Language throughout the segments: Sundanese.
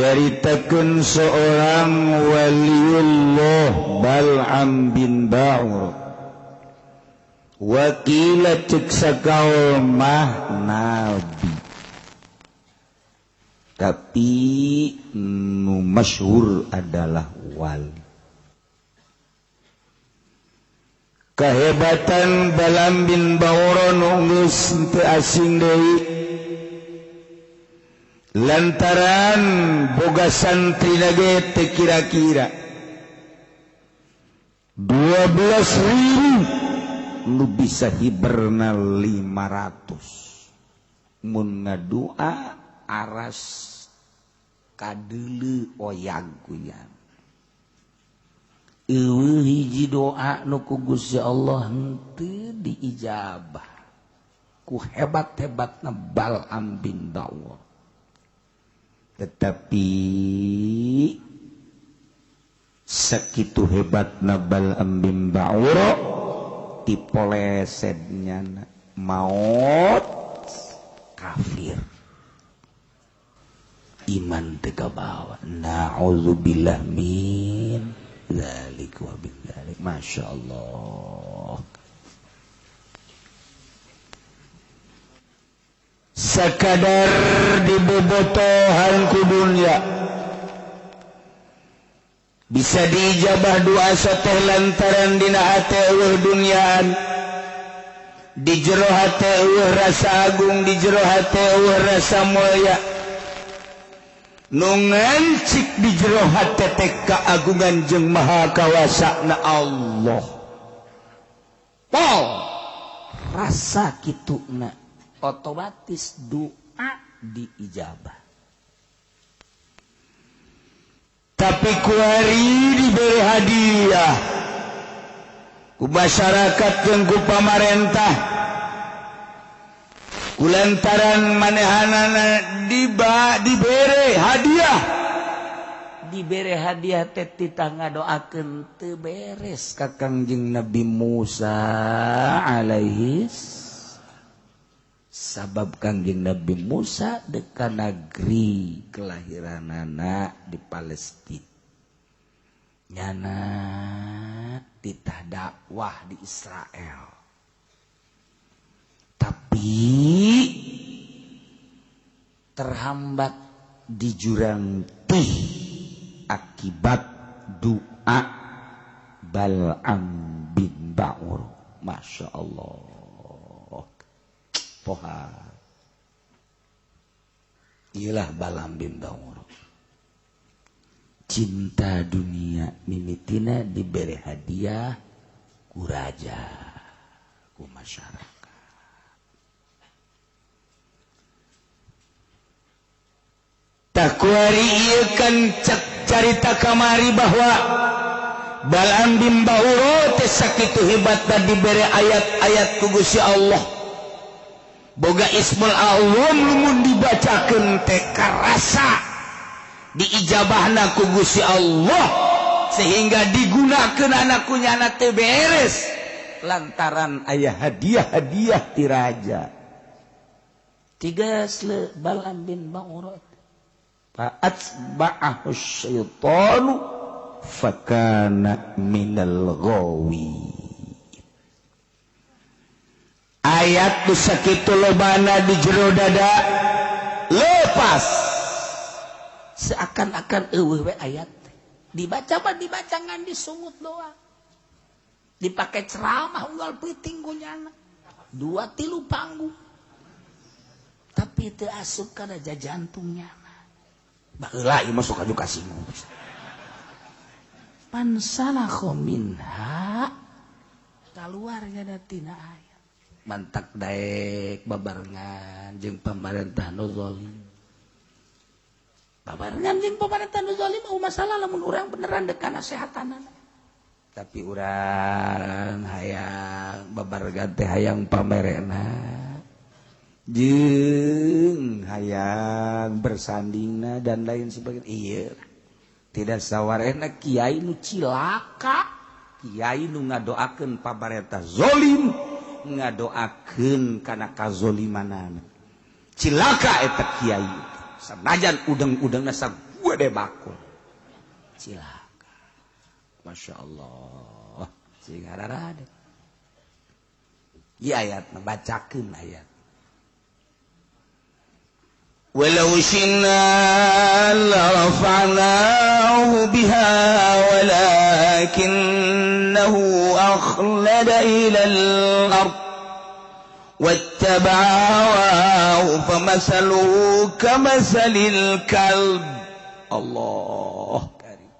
nyaritakeun seorang waliullah Bal'am bin Ba'ur wakila cek sakaul mah nabi tapi nu masyhur adalah wali. Kehebatan Bal'am bin Ba'ur geus teu asing deui lantaran boga santri lagi teu kira-kira 12.000 nu bisa hiberna 500 mun ngadua aras kadeuleu oyag-oyag eueuh hiji doa nu ku Gusti Allah henteu diijabah ku hebat-hebatna Bal'am bin Ba'ur. Tetapi sakitu hebatna Bal'am bin Ba'ur tipolesednya maut kafir iman teu kabawa na'udzubillah min dzalik wa bidzalik masyaallah. Sakadar dibobotohan ku dunya bisa diijabah doa sateh lantaran dina hate eueuh dunyaan di jero hate eueuh rasa agung di jero hate eueuh rasa mulya nu ngancik di jero hate teh kaagungan jeung maha kawasana Allah. Rasa kituna otomatis doa diijabah. Tapi kuari diberi hadiah ku masyarakat jeung ku pamarentah kulantaran manehanana diberi hadiah teh titah ngadoakeun teu beres ka Kangjeng Nabi Musa alaihi sabab Kangjeng Nabi Musa deka negeri kelahiranana di Palestina nyana titah dakwah di Israel tapi terhambat di jurang teh akibat doa Bal'am bin Ba'ur. Masya Allah poha iyalah Bal'am bin Ba'ur cinta dunia mimitina diberi hadiah ku raja ku masyarakat. Takwari ieu kan carita kamari bahwa Bal'am bin Ba'ur teh sakitu hebatna diberi ayat-ayat ku Gusti Allah. Boga ismul A'zam lumun dibacakeun teh karasa diijabahna ku Gusti Allah sehingga digunakeun anak kunyana teh beres lantaran aya hadiah-hadiah ti raja. Tigasle Bal'am bin Ba'ur fa'atba'ahu syaitanu fakana minal ghawi. Ayat nu sakitu lobana di jero dada lepas seakan-akan eueuh we ayat dibaca mah dibaca ngan disungut doang dipake ceramah unggal peuting kunyana 2-3 panggung tapi teu asup kana jantungnya. Baheula ieu masuk aju kasino. Pansalakho minha kaluar nya tina ayat. Mantak daek babarengan jeung pamarentah nu zalim. Babarengan jeung pamarentah nu zalim masalah lamun urang beneran dek kana sehatanana. Tapi urang hayang babarengan teh hayang pamerena. Jeung hayang bersandingna dan lain sebagainya. Iya tidak sawarena kiai nu cilaka, kiai nu ngadoakeun pamarentah zalim, ngadoakeun kana kazolimanana cilaka eta kiai sanajan udang-udangna sagueu gede bakul. Cilaka. Masya Allah. Sing hararade. Ieu ayat bacakeun ayat. Walau syi'na larafa'nahu biha walakinnahu akhlada ilal ard wattaba'a hawahu famathaluhu kamathalil kalb. Allah karim.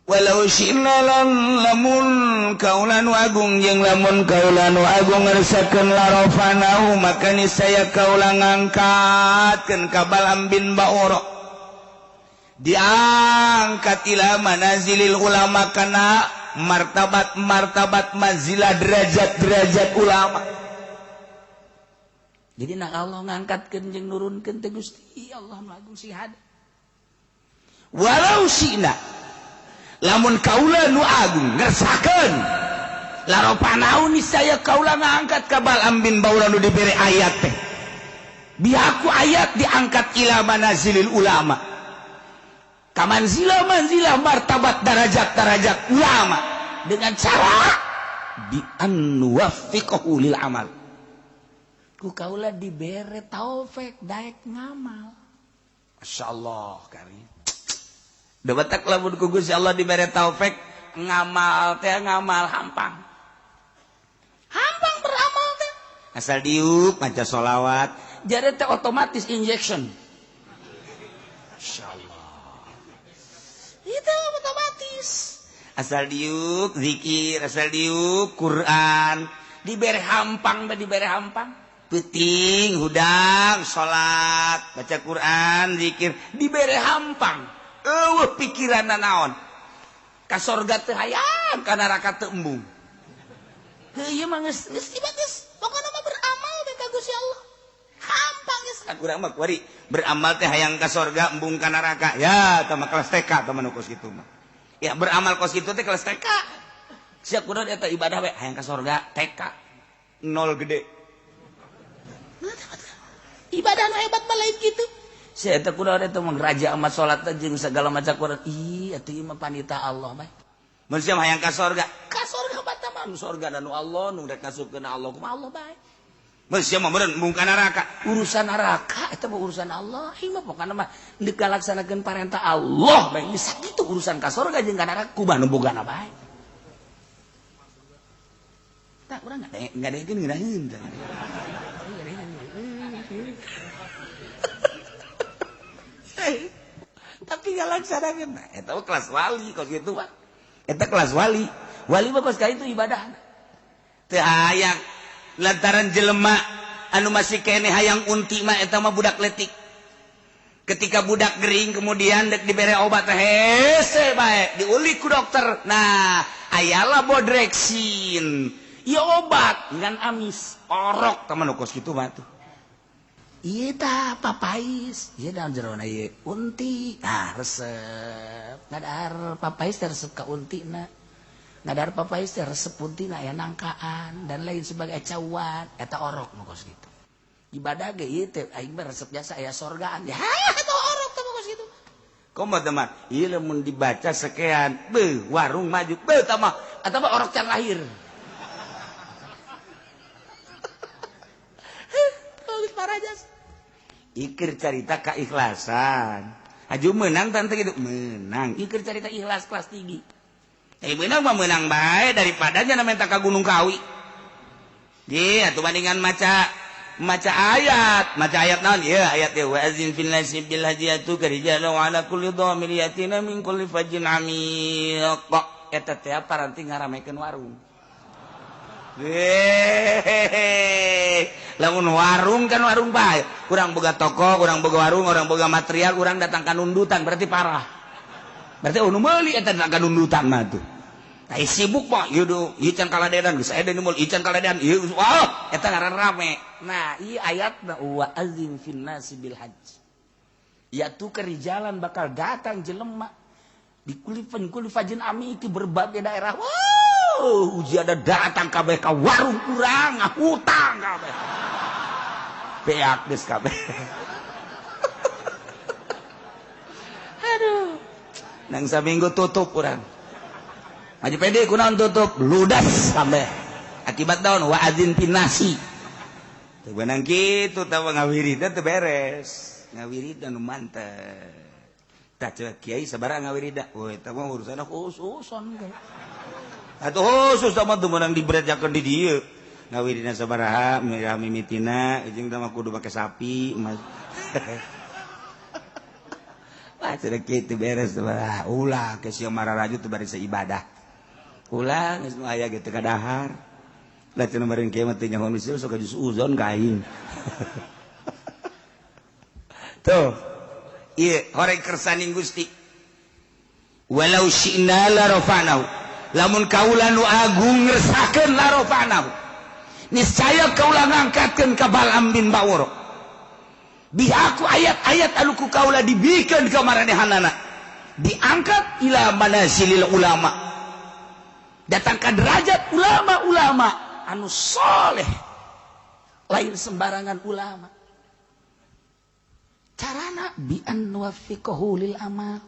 Walau syi'na lamun kaulan agung jeung lamun kaulan agung ngarsakeun larafanahu maka niscaya kaulah ngangkatkeun ka Bal'am bin Ba'ura diangkat ila manazilil ulama kana martabat manzilah derajat ulama. Jadi nak Allah ngangkatkeun jeung nurunkeun teh Gusti Allah nu agung sihada. Walau syi'na lamun kaula nu agung ngersakeun larafanahu niscaya kaula ngangkat ka Bal'am bin Ba'ura nu dibere ayat teh bihaku ayat diangkat ila manazilil ulama ka manzilah martabat darajat ulama dengan cara bi an nuwaffiqahu lil amal ku kaula dibere taufik daek ngamal. Masyaallah karim. Da batak lamun ku Gusti Allah dibere taufik ngamal teh ngamal hampang. Hampang beramal teh. Asal diuk maca sholawat, jare teh otomatis injection. Masyaallah. Itu otomatis. Asal diuk zikir, asal diuk Quran, dibere hampang da dibere hampang. Peuting, hudang, sholat, baca Quran, zikir, dibere hampang. Pikiran naon ka sorga teu hayang ka neraka teu embung. Ieu mah geus ibadah pokona mah beramal teh ka Gusti Allah. Hampang geus urang mah kuari beramal teh hayang ka sorga embung ka neraka. Ya tah mah kelas TK tah mah kos kitu mah. Ya beramal kos kitu teh kelas TK. Sia kunaon eta ibadah we hayang ka sorga TK. Nol gede. Ibadah nu hebat mah lain kitu. Saya eta kunaon eta mah raja amat salat jeung segala macam Quran. Ih atuh ieu mah panita Allah bae. Mun sia hayang ka sorga batam mah sorga nu Allah nu rek ngasupkeun Allah kumaha Allah bae. Mun sia mah meureun mung ka neraka, urusan neraka eta mah urusan Allah. Ieu mah pokona mah deuk ngalaksanakeun parentah Allah bae. Geus sakitu urusan ka sorga jeung ka neraka kumaha nu bogana bae. Tak urang ngadegeun ngeunaheun tah. Tapi ngalaksanakeun eta kelas wali kos kitu Pak. Eta kelas wali. Wali mah kos ka itu ibadah. Teu hayang lantaran jelema anu masih kene hayang unti mah eta mah budak letik. Ketika budak gering kemudian dek dibere obat hese bae diulik ku dokter. Nah, ayalah bodrexin. Ieu obat ngan amis, orok tah mah kos kitu mah tuh. Iya tah papais, iya dalam jerona iya unti, resep, ngadar papais resep ka unti na, ngadar papais resep unti na ya nangkaan dan lain sebagai cawan, eta orok nukos gitu. Ibadah ge iya teh, aing mah resep biasa aya sorgaan, ya eta orok teh nukos gitu. Komo teman, iya lamun dibaca sekean, warung maju, tamah, eta mah orok can lahir. Parajas. Ikir carita keikhlasan. Aju menang tante gitu menang. Ikir carita ikhlas kelas tinggi. Tapi menang mah menang bae daripada nya menta ka Gunung Kawi. Ye atuh bandingan maca ayat naon ieu ayat teh wa azin fil nasi bil hajiyatu karijalu ala kulli dhamir yatina min kulli fajin amiq. Eta teh paranti ngaramekeun warung. Lamun warung kan warung bae. Kurang boga toko, kurang boga warung, orang boga material, kurang datang ka nundutan berarti parah. Berarti nu meuli eta datang ka nundutan mah tuh. Tah sibuk mah ieu can kaladean geus aya deui mul ieu can kaladean ieu wah eta ngaran rame. Nah, ieu ayatna wa azim fin nasi bil hajj. Ya tu kerijalan bakal datang jelema di kulli fajin ami itu berbagai daerah. Uji ada datang kabeh ka warung kurang ngahutang kabeh. Beak geus kabeh. nang saminggu tutup urang. Haji pede kunaon tutup ludas sampai akibat daun wa adzin pinasi. Teu beunang kitu tah ngawirida teu beres. Ngawirida nu mantep. Tah ceuk kiai sabaraha ngawirida. Oh eta mah urusanna khususon. Atuh khusus mah teu meunang diberajakeun di dieu. Ngawirina sabaraha mimitina jeung teh mah kudu make sapi. Wah ceuk kitu beres sabaraha. Ulah ke sieu mararaju teu bari ibadah. Ulah geus nu aya ge teu kadahar. Lah cenah bareng kieu mah teu nyaho misi sok jus uzon ka aing. Tuh. Ieu horeg kersaning Gusti. Walau syi'na la rafa'nahu. Lamun kaula nu agung ngersakakeun la rafa'nahu. Niscaya kaula ngangkatkeun ka Bal'am bin Ba'ur. Bihaku ayat-ayat anu ku kaula dibikeun ka maranehanana. Diangkat ila manazilil ulama. Datang ka derajat ulama-ulama anu soleh. Lain sembarangan ulama. Carana bi an wafiqahu lil amal.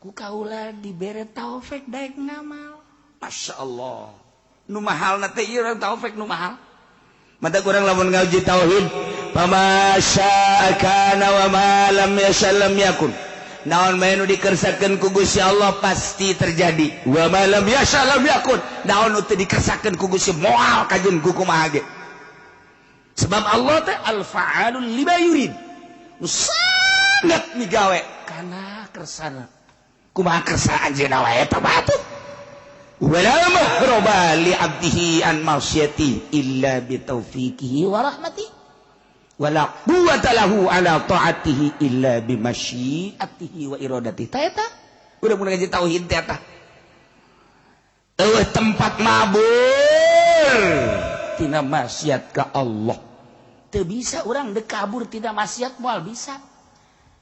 Ku kaula dibere taufik daek ngamal. Masyaallah. Nu mahalna teh ieu taufik nu mahal. Mata kurang lamun ngaji tauhid, fama syaa kana wa ma lam yasha lam yakun. Naon bae nu dikersakeun ku Gusti Allah pasti terjadi. Wa ma lam yasha lam yakun. Naon nu teu dikersakeun ku Gusti moal kajeun ku kumaha ge. Sebab Allah teh al-fa'alul lima yurid. Sangat migawe kana kersana. Kumaha kersaan ajeuna wae eta batuh. Wala mahroba li abdihi an masyati illa bi taufiqihi wa rahmatihi. Wala quwwata lahu ala ta'atihi illa bi masyiatihi wa iradatihi. Ta eta udah mulai ngaji tauhid teh eta. Tempat mabur tina maksiat ka Allah. Teu bisa urang dek kabur tina maksiat moal bisa.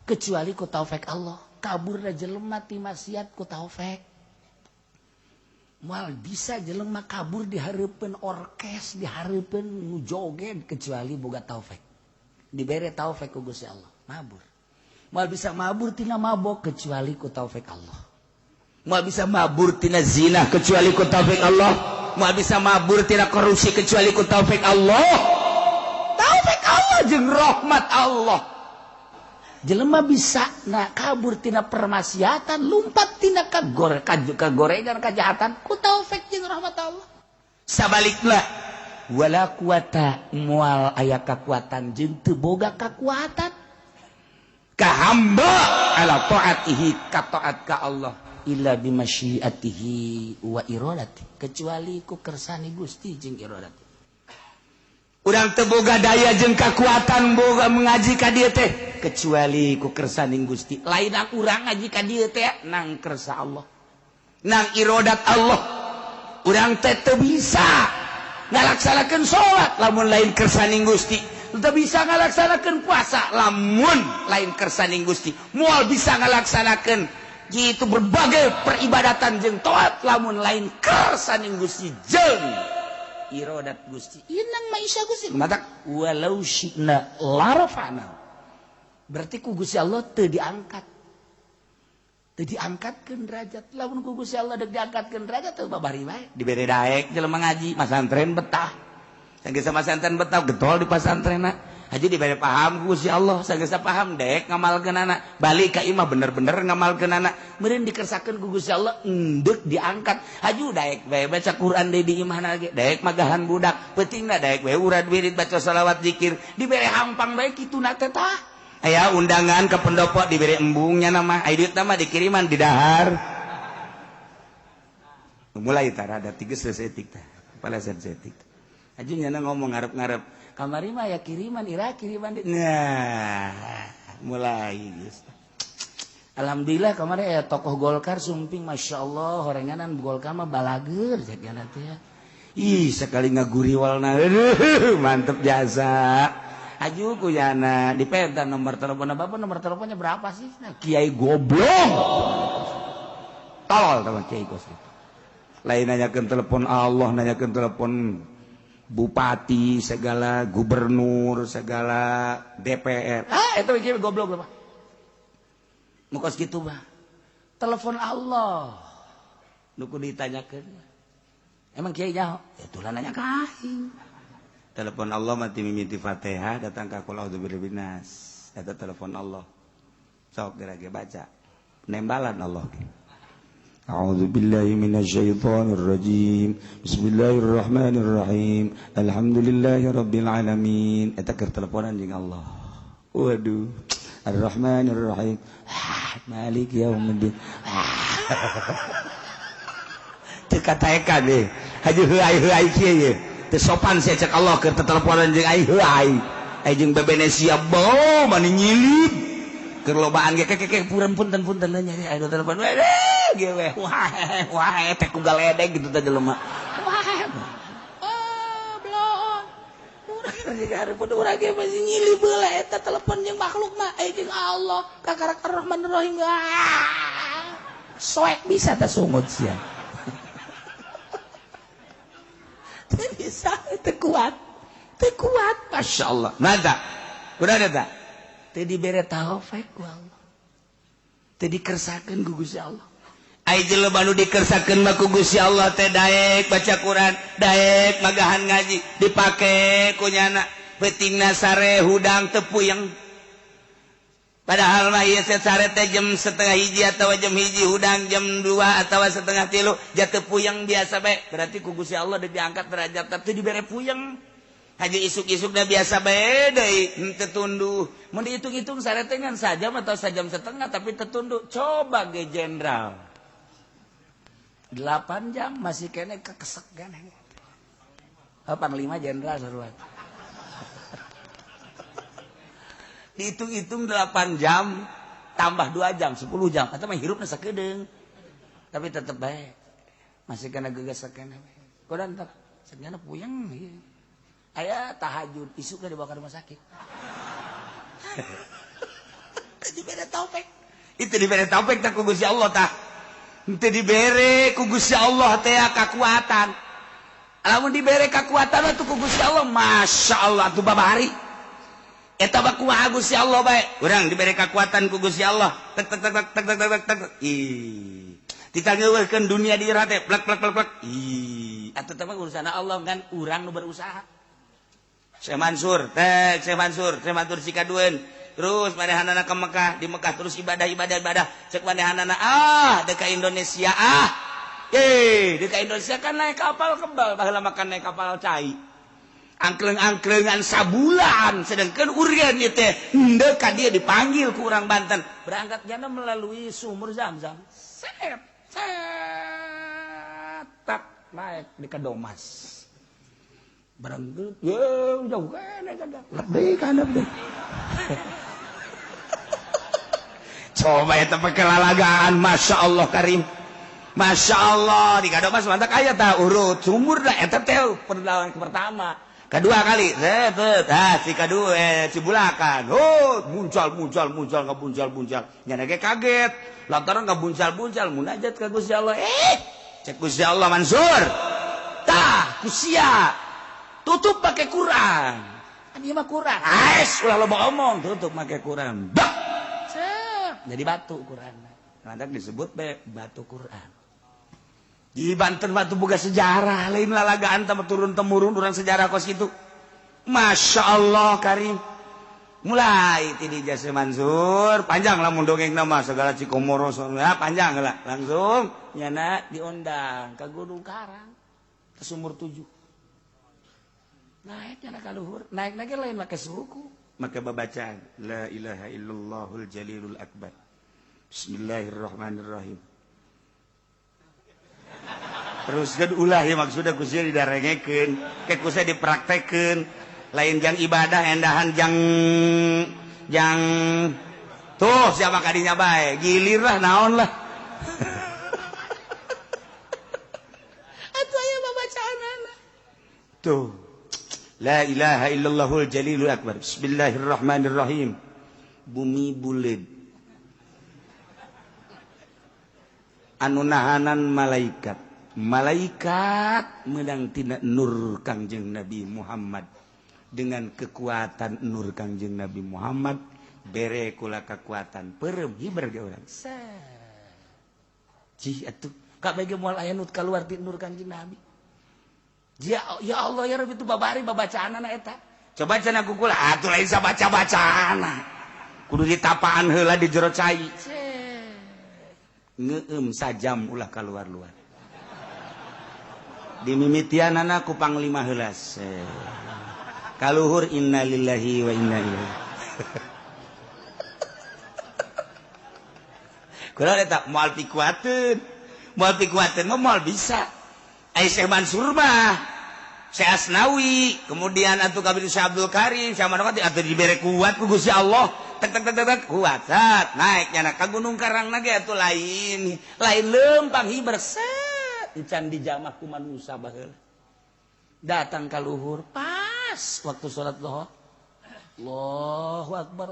Kecuali ku taufik Allah. Kabur da jelema ti maksiat ku taufik. Moal bisa jelema kabur di hareupeun orkes, di hareupeun nu joget kecuali boga taufik. Dibere taufik ku Gusti Allah, mabur. Moal bisa mabur tina mabok kecuali ku taufik Allah. Moal bisa mabur tina zina kecuali ku taufik Allah. Moal bisa mabur tina korupsi kecuali ku taufik Allah. Taufik Allah jeung rahmat Allah. Jelema bisa na kabur tina permaksiatan, lumpat tina kagorengan kejahatan ku taufik jeung rahmat Allah. Sabalikna wala quwata moal aya kakuatan jeung teu boga kakuatan ka hamba ala taatihi ka taat ka Allah illa bi masyiatihi wa iradati kecuali ku kersani Gusti jeung iradati. Urang teu boga daya jeung kakuatan boga mengaji ka dieu teh kecuali ku kersaning Gusti. Lainna urang ngaji ka dieu teh nang kersa Allah. Nang iradat Allah. Urang teh teu bisa ngalaksanakeun salat lamun lain kersaning Gusti. Teu bisa ngalaksanakeun puasa lamun lain kersaning Gusti. Moal bisa ngalaksanakeun gitu berbagai peribadatan jeung taat lamun lain kersaning Gusti jeung iradat Gusti. Inang maisha Gusti. Mata walau syi'na la rafa'na. Berarti ku Gusti Allah teu diangkat. Teu diangkatkeun derajat. Lamun ku Gusti Allah deuk diangkatkeun derajat teu babari bae. Dibere daek jelema ngaji, masantren betah. Sanggeus masantren betah getol di pasantrenna. Haji dibere paham ku Gusti Allah, sanggeus paham daek ngamalkeunana. Balik ka imah bener-bener ngamalkeunana. Meureun dikersakeun ku Gusti Allah endeuk diangkat. Haji daek bae baca Quran deui di imahna ge, daek magahan budak, peutingna daek bae urad wirid baca selawat zikir. Dibere hampang bae kituna teh tah. Aya undangan ke pendopo diberi embungnya nama aidit nama dikiriman di dahar. Mulai tara ada 3 setik tah. Kepala setik. Haji nyana ngomong ngarep-ngarep. Kamari mah ya kiriman ira kiriman. Nah, mulai geus. Alhamdulillah kemarin ya tokoh Golkar sumping masyaallah horenganan Golkar mah balager jadiana teh. Ih sekali ngaguriwalna. Aduh, mantep jasa. Aju kuyana dipenta nomor telepon Bapak nomor teleponnya berapa sih? Nah, Kiai goblok. Tolol sama Kiai Gos. Lain nanyakeun telepon Allah, nanyakeun telepon bupati, segala gubernur, segala DPR. Ah, itu Kiai goblok Bapak. Mukos gitu, Bah. telepon Allah nuku ditanyakeun emang kiai nyaho itu lah nanya ka aing telepon Allah mati mimiti Fatihah datang ka qul a'udzu birabbil nas eta telepon Allah sok dirage baca nembalan Allah A'udzu billahi minasyaitonir rajim Bismillahirrahmanirrahim Alhamdulillahirabbil alamin eta keur teleponan jeung Allah waduh Ar-Rahmanir-Rahim Malik Yaumiddin teu kataekan deh haji heuai kieu ye teu sopan saya cek Allah keur teleponan jeung ai heuai ai jeung bebenesia bau mani nyilip keur lobaan ge keke punten nyari aya telepon we ge we wah teh ku galedeg gitu teh jelema urang ge masih nyilip heula eta telepon jeung makhluk mah ai jeung Allah kakarak Ar-Rahmanir-Rahim soek bisa teh sungut sia teu bisa teu kuat masyaallah mantap udah ada tak teu dibere taufik ku Allah teu dikersakeun ku Gusti Allah ai jelema nu dikersakeun mah ku Gusti Allah teh daek baca Quran daek magahan ngaji dipake ku nyana peutingna sare hudang teu puyeng padahal mah ieu sare teh jam 12:30 atawa jam 1 hudang jam 2 atawa 2:30 ja teu puyeng biasa bae berarti ku Gusti Allah diangkat derajat teu dibere puyeng haji isuk-isukna biasa bae deui teu tunduh mun dihitung-hitung sare teh ngan sajam atau sajam setengah tapi teu tunduh coba ge jenderal 8 jam masih kene kekesek kan 85 jenderal saruat dihitung-hitung 8 jam tambah 2 jam 10 jam atau mah hirupna sakedeung tapi tetep bae masih kena gegesek kene kodan tak sebenarnya puyeng aya tahajud isukna dibawa ka rumah sakit dibere taufik itu dibere taufik tak ku Gusti Allah tah teu dibere ku Gusti Allah teh kakuatan lamun dibere kakuatan atuh ku Gusti Allah masyaallah atuh babari eta mah kumaha Gusti Allah bae urang dibere kakuatan ku Gusti Allah tek ih ditangeukeun dunia di irah teh plek ih atuh teh mah urusan Allah kan urang nu berusaha Syekh Mansur sikadueun terus manehanana ke Mekah di Mekah terus ibadah cek manehanana dek ka Indonesia dek ka Indonesia kan naik kapal kebal baheula makan naik kapal cai angkleng-angklengan sabulan sedangkan urang ieu teh henteu ka dia dipanggil ku urang Banten berangkat jana melalui sumur Zam-Zam tak naik di Kadomas berangkat jauh kan lebih coba eta pakai lalagaan masya Allah karim masya Allah di Kadomas mantap aya tah urut sumur dah eta teh perlawanan pertama kedua kali si kedua Cibulakan muncul nyana ge kaget lantaran ngabuncal munajat ka Gusti Allah cek Gusti Allah Mansur tah kusia tutup pakai Quran dia mah Quran ulah loba omong tutup pakai Quran jadi batu Quran nanti disebut batu Quran di Banten batu boga sejarah lain lalagaan tambah turun temurun orang sejarah kos itu masya Allah karim mulai ti Jasa Mansur panjang lah mundongeng nama segala Cikomoro panjang lah langsung nyana diundang ke Gunung Karang ke Sumur 7 naiknya ka luhur naik lagi lain make suku maka babacaan la ilaha illallahul jalilul akbar bismillahirrahmanirrahim terus kan ulah ya maksudnya kusnya didarengekeun ke kusnya dipraktekeun lain jang ibadah endahan jang tuh siapa kadinya bae gilir lah naon lah atuh aya babacaanana tuh la ilaha illallahul jalilul akbar bismillahirrahmanirrahim bumi buleud anu nahanan malaikat menang tina nur Kangjeng Nabi Muhammad dengan kekuatan nur Kangjeng Nabi Muhammad bere kula kekuatan perem hiber ge urang Cih atuh ka bege moal aya nu kaluar ti nur Kanjeng Nabi. Ya Allah ya Rabbi itu babari babacaanana eta. Coba cenah kukula atuh lain sabaca-bacaana. Kudu ditapaan heula di jero cai. Ngeueum sajam ulah kaluar-luar. Dimimitianana ku panglima heula. Kaluhur innalillahi wa inna ilaihi. Kula eta moal pikuateun. Moal pikuateun mah moal bisa. Ai Syekh Mansur mah Syekh Asnawi, kemudian atuh kabeh Syekh Abdul Karim, Syekh Manokati atuh dibere kuat ku Gusti Allah. Tek kuat sat naik nya ka gunung Karangna ge atuh lain leumpang hiber set encan dijamah ku manusa baheula. Datang ka luhur pas waktu salat zuhur. Allahu akbar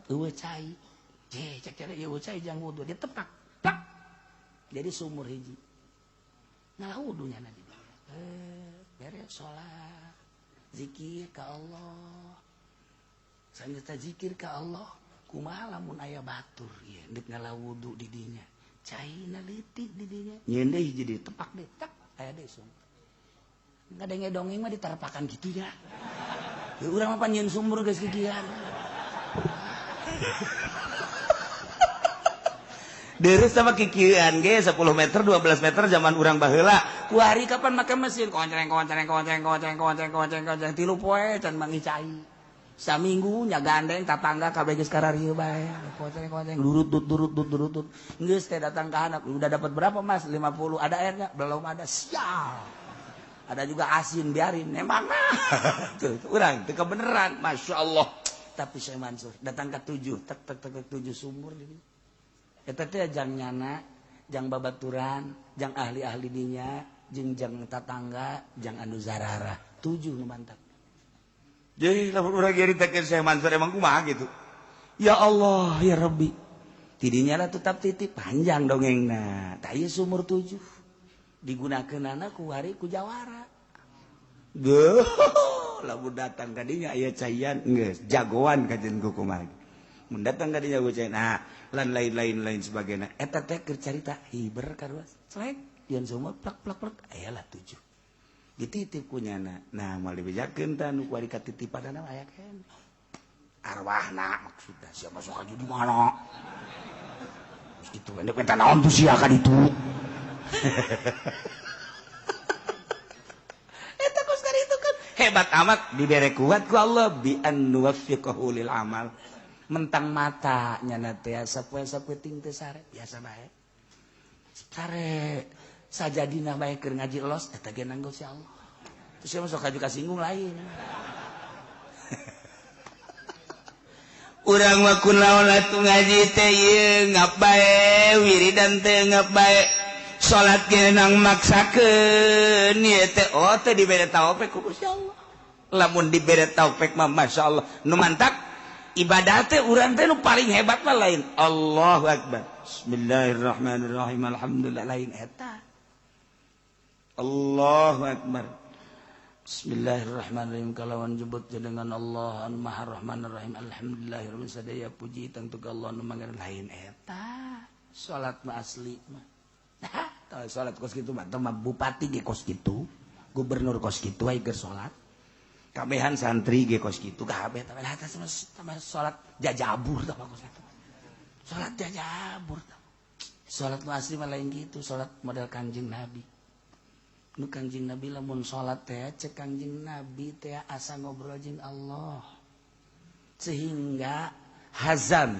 eueuh cai. Cek cara eueuh cai jang wudu dia tepak. Tak. Jadi sumur hiji. Nah wudunya na di beres salat. Zikir ka Allah. Sanyata zikir ka Allah. Kumaha lamun aya batur ieu deuk ngala wudu di dinya. Caina leutik di dinya. Nyeun deui jadi tepak deui tak aya deui sumur. Ngadenge dongeng mah ditarapakan gitu ya. Ya urang mah panjeun sumur geus kikian. Deres sama kikian ge 10 meter 12 meter zaman urang baheula. Ku hari kapan make mesin konceng 3 poe can mangi cai. Saminggu nya gandeng tatangga kabeh geus kararieu bae. Konceng durut. Geus teh datang ka anak udah dapat berapa Mas? 50. Ada airnya? Belum ada. Sial. Ada juga asin biarin emang tuh urang teu kebeneran masyaallah. Tapi Syekh Mansur datang ke 7 tek 7 sumur di dieu eta teh jang nyana jang babaturan jang ahli-ahli dinya jeung jang tatangga jang anu zarara 7 nu mantap. Jadi lamun urang nyaritakeun Syekh Mansur emang kumaha gitu. Ya Allah ya Rabbi tidinya lah tetap titip panjang dongengna tah ieu sumur 7 digunakeunana ku hari ku jawara. Geuh, lamun datang ka dinya aya caian geus jagoan kajen ku kumaha. Mun datang ka dinya caian nah lan lain-lain sebagainya. Eta teh keur carita hiber karuas. Celek yen sumur plak aya lah 7. Dititip ku nyana. Nah moal dibejakeun tah nu ku ari katitipanana aya keneh. Arwahna maksudna sia masuk aja di mana. Itu endek eta naon tuh sia ka ditu. Eta kos kari itu kan hebat amat dibere kuat ku Allah bi an nuwaffiqahu lil amal. Mentang mata nyana teh sapoe-sapoe ting teh sare biasa bae. Sare sajadina bae keur ngaji los eta ge nanggo si Allah. Terus sia masuk ka singgung lain. Urang mah kunaon atuh ngaji teh ieu ngap bae wiridan teh ngap bae. Salat ge nang maksakeun ieu teh teh dibere taufik ku Gusti Allah. Lamun dibere taufik mah masyaallah nu mantap ibadah teh urang teh nu paling hebat mah lain Allahu akbar. Bismillahirrahmanirrahim alhamdulillah lain eta. Allahu akbar. Bismillahirrahmanirrahim kalawan jebut dengan Allah anu Maha Rahmanir Rahim alhamdulillahirabbil sadaya puji tentang Allah nu mangga lain eta. Salat mah asli mah. Nah, salat kos kitu mah teh bupati ge kos kitu, gubernur kos kitu aya keur salat. Kabehan santri ge kos kitu kabeh tah sama salat jajabur tah kos kitu. Salat jajabur tah. Salat nu asli mah lain kitu, salat model Kanjeng Nabi. Nu Kanjeng Nabi lamun salat teh cek Kanjeng Nabi teh asa ngobrol jeung Allah. Sehingga hazan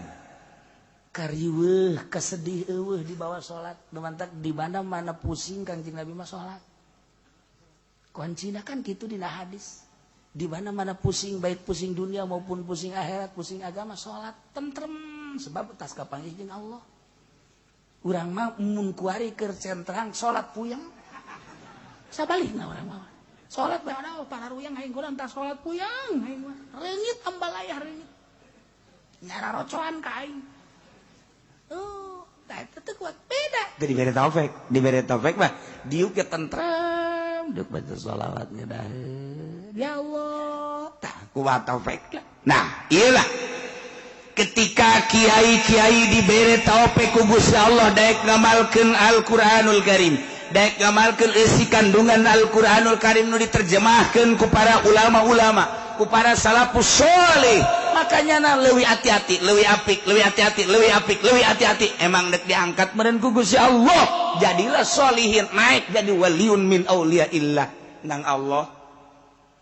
kariweuh kasedih eueuh di bawah salat numantak di mana pusing Kanjeng Nabi mah salat. Kuncina kan kitu dina hadis. Di mana pusing baik pusing dunia maupun pusing akhirat, pusing agama salat tentrem sebab tas kapanggih jeung Allah. Urang mah mun kuari keur centrang salat puyeng. Sabalikna urang mah. Salat bae ada pararuyang aing kurang tah salat puyeng aing mah. Reungit ambalayah reungit. Nyara rocoan ka aing. Tah eta teh kuat beda. Teu dibere taufik mah diuk ke tentrem, deuk baca shalawat ngedaheun. Ya Allah, tah kuat taufik lah. Nah, ieu lah. ketika kiai-kiai dibere taope ku Gusti Allah daek ngamalkeun Al-Qur'anul Karim, daek ngamalkeun isi kandungan Al-Qur'anul Karim nu diterjemahkeun ku para ulama-ulama, ku para salafus sholih, makanya na leuwih hati-hati, leuwih apik, leuwih hati-hati, leuwih apik, leuwih hati-hati. Emang dek diangkat meureun ku Gusti Allah, jadilah sholihin, naik jadi waliun min auliyaillah. Nang Allah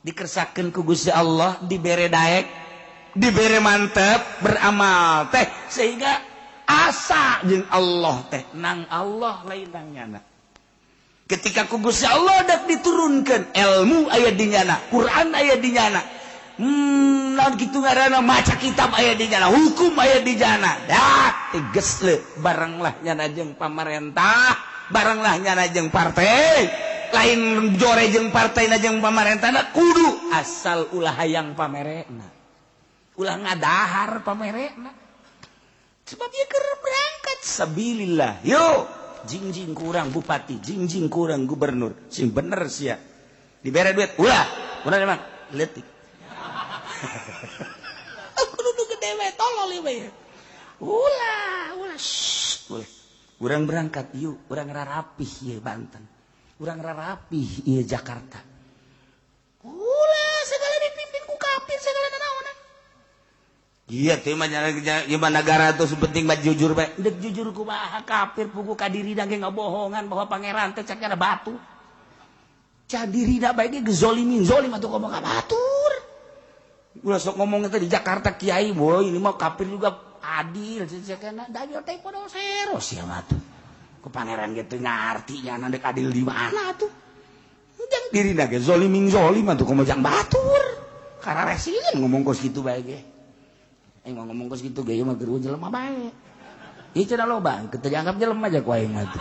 dikersakeun ku Gusti Allah, dibere daek, dibere mantep beramal teh sehingga asa jeung Allah teh nang Allah lain nang nyana. Ketika ku Gusti Allah dak diturunkeun ilmu aya di nyana, Quran aya di nyana, naon kitu ngaranna maca kitab aya di nyana, hukum aya di nyana, dak teges le barang lah nyana jeung pamarentah, barang lah nyana jeung partai, lain jore jeung partaina jeung pamarentahna kudu asal ulah hayang pamerena, ulah ngadahar pamerena. Sebab dia keur berangkat sabilillah. Yo, jingjing kurang bupati, jingjing kurang gubernur. Sing bener sia. Dibere duit, ulah emang leutik. Aku kudu gede we tolol we. Ulah. Urang berangkat yuk, urang rarapih ieu Banten. Urang rarapih ieu Jakarta. Ulah segala dipimpin ku kafir segala nanaonan. Iya teh mah gimana negara tuh penting mah jujur bae. Dek jujur kumaha kafir pugu ka dirina ge ngabohongan bahwa pangeran teh cak batu. Cak dirina bae ge gezolimin, zolim atuh ngomong ka batur. Ulah sok ngomong teh di Jakarta kiai boy ini mah kafir juga adil cakna dayo teh podo sero sia mah tuh. Ku pangeran ge teu ngarti nya dek adil di mana tuh. Jang dirina ge zolimin zolim atuh kumaha jang batur. Karena resieun ngomong kos kitu bae ge. Ngomong kos gitu gaya mah geru jelema bae. Ieu cenah loba, kita dianggap jelema aja ku aing mah tuh.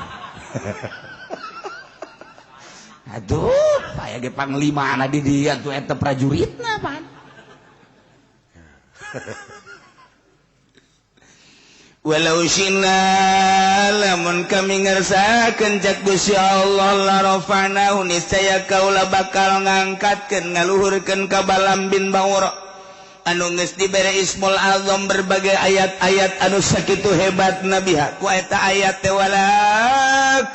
Aduh, aya ge panglima di dieu tuh eta prajuritna pan. Walau syinna lamun kami ngarsakeun cak Gusti Allah la rafa'nahu niscaya kaula bakal ngangkatkeun ngaluhurkeun ka Balam bin Ba'ura. Anu geus dibere Ismul Azam berbagai ayat-ayat anu sakitu hebat nabiha ku eta ayat teh walakinnahu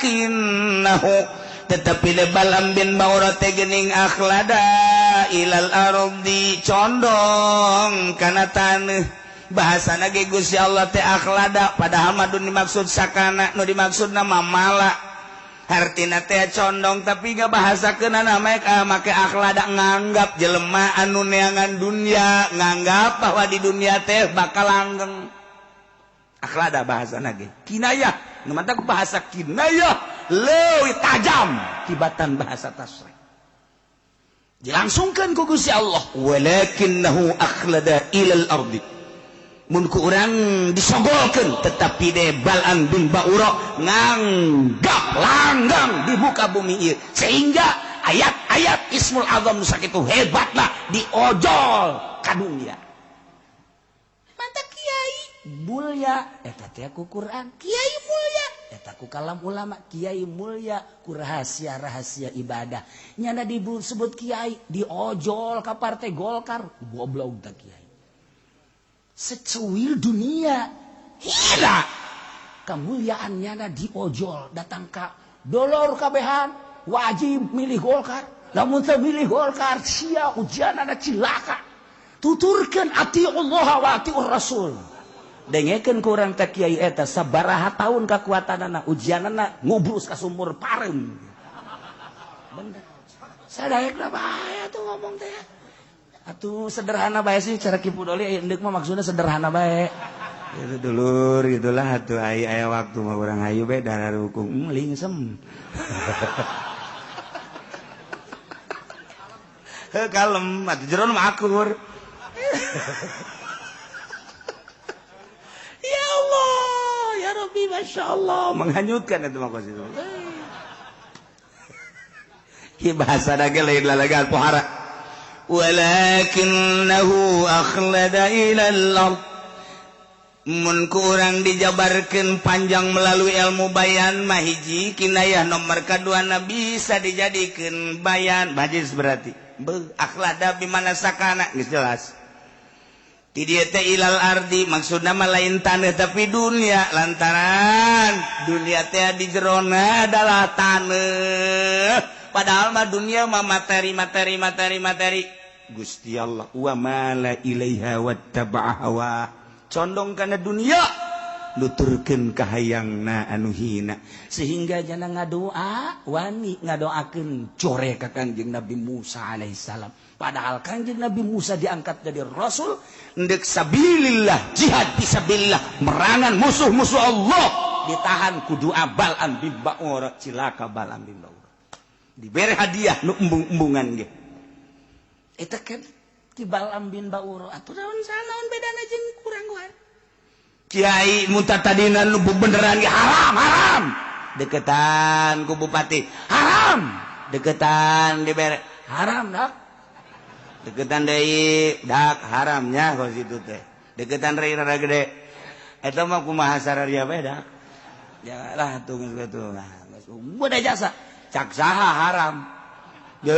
tetapi de Balam bin Ba'ura teh geuning akhlada ilal ardi condong kana taneuh bahasana ge Gusti Allah teh akhlada padahal mah dimaksud sakana nu dimaksudna mamala hartina teh condong tapi gak bahasakeunana make akhlada nganggap jelema anu neangan dunia nganggap bahwa di dunia teh bakal langgeng. Akhlada bahasana ge kinayah nu mantap bahasa kinayah leuwih tajam tibatan bahasa tasrih dilangsungkeun ku Gusti Allah walakinnahu akhlada ilal ardi mun ku urang disogolkeun tetapi de Balam bin Ba'ura nganggap langgang di muka bumi ieu sehingga ayat-ayat Ismul Azam nu sakitu hebatna diojol ka dunia. Mantap kiai mulya eta teh ku Quran, kiai mulya eta ku kalam ulama, kiai mulya ku rahasia-rahasia ibadah. Nyana disebut kiai diojol ka partai Golkar, goblok tah kiai. Secuil dunia hila kemuliaannya na diojol datang ka dolor kabehan wajib milih Golkar lamun teu milih Golkar sia ujianana cilaka tuturkeun ati Allah wa atiur Rasul dengekeun ku urang teh kiai eta sabaraha taun kakuatanana ujianana ngubrus ka sumur parem bener sadaekna bae atuh ngomong teh. Atuh sederhana bae sih cara Kipu Doli endek mah maksudnya sederhana bae. Itu dulur gitulah atuh aya waktu mah urang hayu bae dara rukung lingsem. Heuh kalem atuh jero mah akur. Ya Allah, ya Rabbi masyaallah menghanyutkan itu mah kos itu. Ieu bahasa dage lain lalagan pohara. Walakinnahu akhlada ilal ard mun ku urang dijabarkeun panjang melalui ilmu bayan mah hiji kinayah nomor kadua na bisa dijadikeun bayan bajis berarti akhlada bimana sakana geus jelas ti dieu teh ilal ardi maksudna mah lain taneuh tapi dunia lantaran dunia teh di jerona adalah taneuh padahal mah dunia mah materi Gusti Allah wa mala ilaiha wattaba'a hawa condong kana dunia nuturkeun ka hayangna anu hina sehingga jana ngadoa wani ngadoakeun core ka Kanjeng Nabi Musa alaihissalam padahal Kanjeng Nabi Musa diangkat jadi rasul ndek sabilillah jihad fisabilillah merangan musuh-musuh Allah ditahan ku doa Bal'am bin Ba'ur cilaka Bal'am bin Ba'ur dibere hadiah nu embung-embungan ge eta kan ti Bal'am bin Ba'ur atuh naon sanaon bedana jeung kurang guan Kiai muntah tadina nu beneran ge haram deketan ku bupati haram deketan dibere haram dak deketan deui dak haramnya kos itu teh deketan rei rada gede eta mah kumaha sararia bae dak ya lah atuh geus kitu nah geus beda jasa cak saha haram ye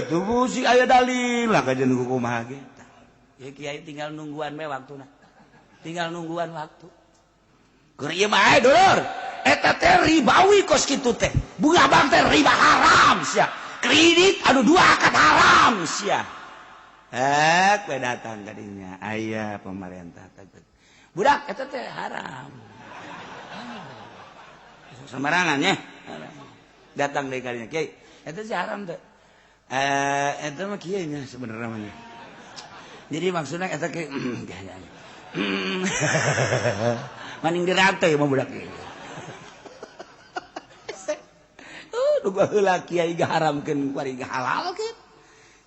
tuh si aya dalil lah kajen kumaha ge ya kiai tinggal nungguan we waktuna tinggal nungguan waktu keur ieu mah dulur eta teh ribawi kos kitu teh bunga bang teh riba haram sia kredit anu dua akad haram sia we datang kadinya aya pemerintah teh budak eta teh haram sembarangan nya datang deui kadinya kiai eta sih haram teh eta mah kieu nya sebenarnya mah jadi maksudna eta ke maning diranteu mah budak ieu. Duga heula kiai gaharamkeun kuari gahalalkeun.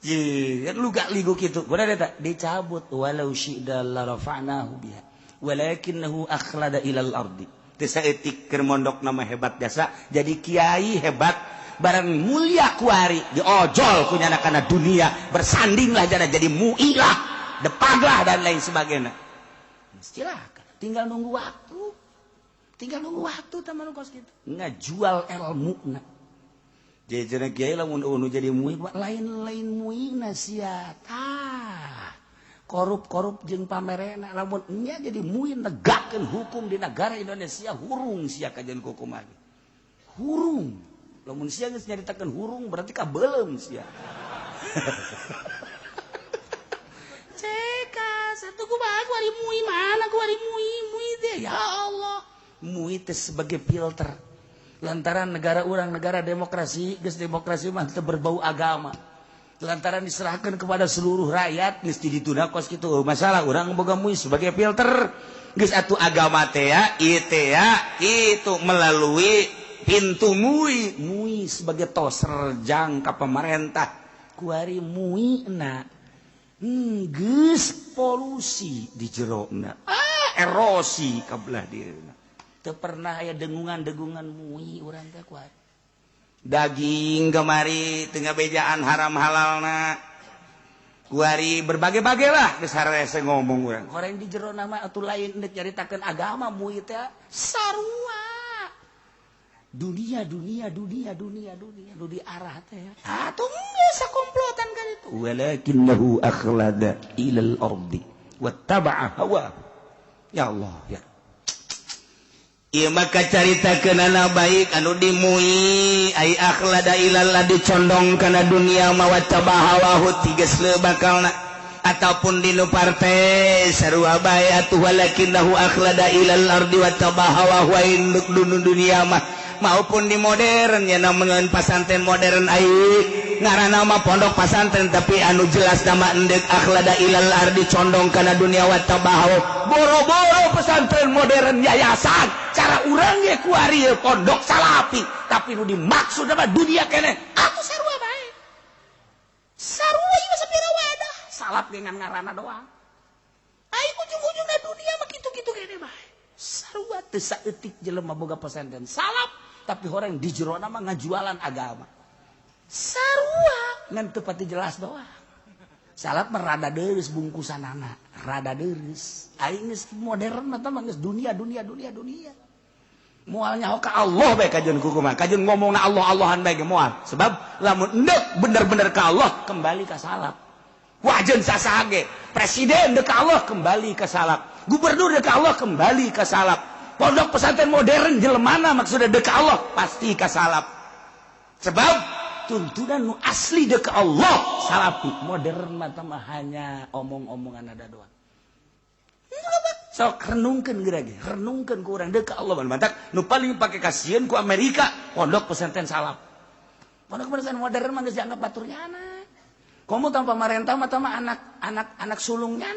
Ji, luga ligu kitu. Kumaha eta? Dicabut walau syi'da la rafa'nahu biha. Walakinnahu akhlada ilal ardi. Teu saeutik keur mondok nama hebat jasa jadi kiai hebat barang mulia kuari diojol ku nyana kana dunia bersandinglah jadi mu'ilah depaglah dan lain sebagainya. Silakan tinggal nunggu waktu taman kos gitu ngajual ilmu na jadi cenah kiai lamun unu jadi muid lain muina sia tah korup jeung pamerena lamun nya jadi muid negakkeun hukum di negara Indonesia hurung sia kajian hukum lagi hurung lamun sia geus nyaritakeun hurung berarti kabeulem sia satu kumaha kuari mui mana kuari mui teh ya Allah mui teh sebagai filter lantaran negara urang negara demokrasi geus demokrasi mah teu berbau agama lantaran diserahkan kepada seluruh rakyat geus dituna kos kitu masalah urang boga mui sebagai filter geus atuh agama teh ya ieu teh ya itu melalui pintu mui sebagai toser jang ka pemerintah kuari mui na geus polusi di jerona erosi kabelah dieuna teu pernah aya dengungan mui urang teh kuat daging kemari teu ngabejaan haram halalna kuari berbagai-bagai lah geus harese ngomong urang goreng di jerona mah atuh lain deuk nyaritakeun agama mui teh sarua dunia nu di arah teh atuh geus komplotan kan itu walakinnahu akhlada ilal ardi wattaba'a hawa ya Allah ya ieu mah kacaritakeun anu baik anu dimui ai akhlada ilal ardi condong kana dunia ma wattaba'a hawa tigeus leu bakalna ataupun dinu partai sarua bae atuh walakinnahu akhlada ilal ardi wattaba'a hawa induk dunia mah maupun di modern ya namun pasantren modern ai ngaranna mah pondok pasantren tapi anu jelas nama endek akhlada ilal ardi condong kana dunia wa tabahu boro-boro pesantren modern yayasan cara urang ge kuari pondok salapi tapi nu dimaksud mah dunia keneh atuh sarua bae sarua ieu sapira wadah salap dengan ngaranna doang ai ujung-ujungna dunia mah kitu-kitu keneh bae sarua teu saeutik jelema boga pesantren salap tapi orang di jero nama ngajualan agama sarua ngan teu pati jelas doang salap mah rada deureus bungkusanana rada deureus aing geus modern mah tah geus dunia moal nyaho ka Allah bae kajeun kumaha kajeun ngomongna Allah-Allahan bae ge moal sebab lamun endeuh bener-bener ka Allah kembali ka salap wajen sasage presiden dek Allah kembali ke salap gubernur dek Allah kembali ke salap pondok pesantren modern jelemana maksudnya dek Allah pasti ke salap sebab tuntunan nu asli dek Allah salapi modern mah hanya omong-omongan ada doang sok renungkeun geurang renungkeun ku urang dek Allah mantak nu paling pake kasihan ku Amerika pondok pesantren salap pondok pesantren modern mah geus dianggap baturnya anak kamu tanpa pemerintah mah tama anak sulungnya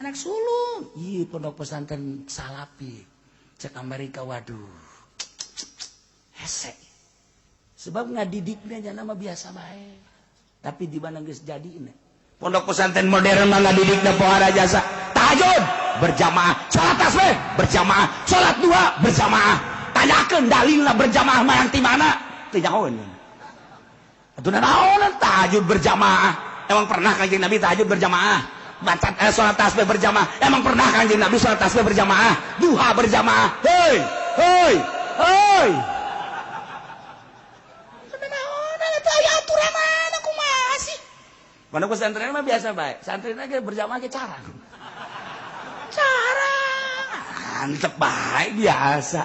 anak sulung iya pondok pesantren salapi cek Amerika waduh hese sebab ngadidiknya nya nama biasa bae tapi di mana geus jadina pondok pesantren modern mah ngadidikna pohara jasa tahajud berjamaah salat tasbih berjamaah salat dua berjamaah tanyakeun dalilna berjamaah mah yang ti mana teu nyahoeun atuh naon tahajud berjamaah emang pernah Kanjeng Nabi tahajud berjamaah baca salat tasbih berjamaah emang pernah Kanjeng Nabi salat tasbih berjamaah duha berjamaah hei aturan mana kumaha sih pondok pesantren mah biasa bae santrin ge berjamaah ge carang antep bae biasa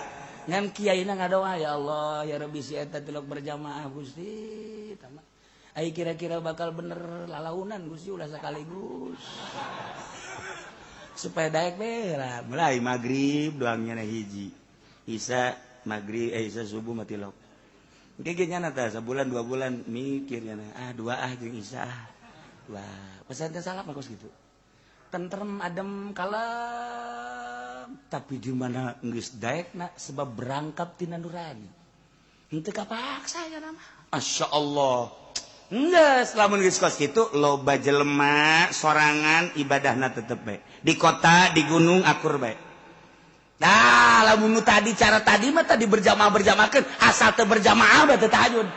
ngan kiaina ngadoa ya Allah ya Rabbi si eta tilok berjamaah Gusti tama ai kira-kira bakal bener lalaunan Gusti ulah sakaligus supaya daek bela mulai magrib doangnya na hiji isya magrib isya subuh mah tilok engke nya na tah sabulan 2 bulan mikirnya na dua jeung isya wah pesantren salap mah kos kitu tentrem adem kalem tapi di mana geus daekna sebab berangkat tina nurani henteu kapaksa nya nama masyaallah geus lamun geus kos kitu loba jelema sorangan ibadahna tetep bae di kota di gunung akur bae nah lamun nu tadi cara tadi mah tadi berjamaah-berjamaahkeun asal teu berjamaah bae teu tahajud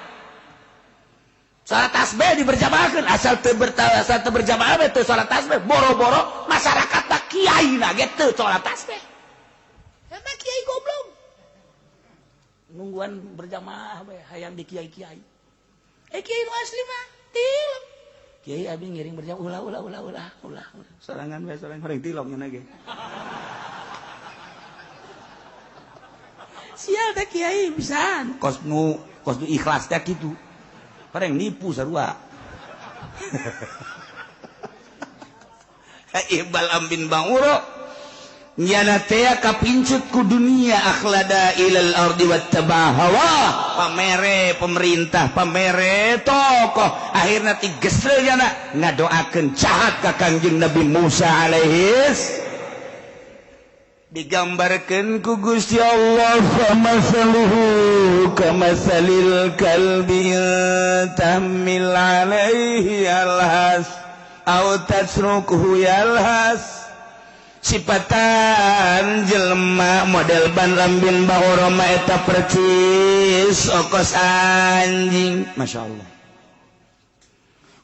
salat tasbih diberjamaahkeun asal teu berjamaah bae teu salat tasbih boro-boro masyarakat tak kiaina ge teu salat tasbih emang kiai goblok nungguan berjamaah bae hayang di kiai-kiai kiai nu asli mah tilok kiai abi ngiring berjamaah ulah sorangan bae sorangan horeng tilok nya ge sial teh kiai pisan kos nu ikhlas teh kitu pareng nipu sarua Iqbal Ambin Banguro nyana teh kapincut ku dunia akhlada ilal ardi wattabahawa pamere pemerintah pamere tokoh akhirna ti gesel nyana ngadoakeun jahat ka Kangjeng Nabi Musa alaihis digambarkan ku Gusti Allah kamasaluhu kamasalil kalbi tahmil alaihi yalhas au tasrukuhu yalhas sifatan jelema model ban lambin bahoro ma eta percis okos anjing masyaallah